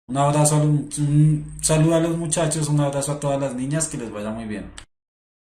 Un abrazo, un saludo a los muchachos, un abrazo a todas las niñas, que les vaya muy bien.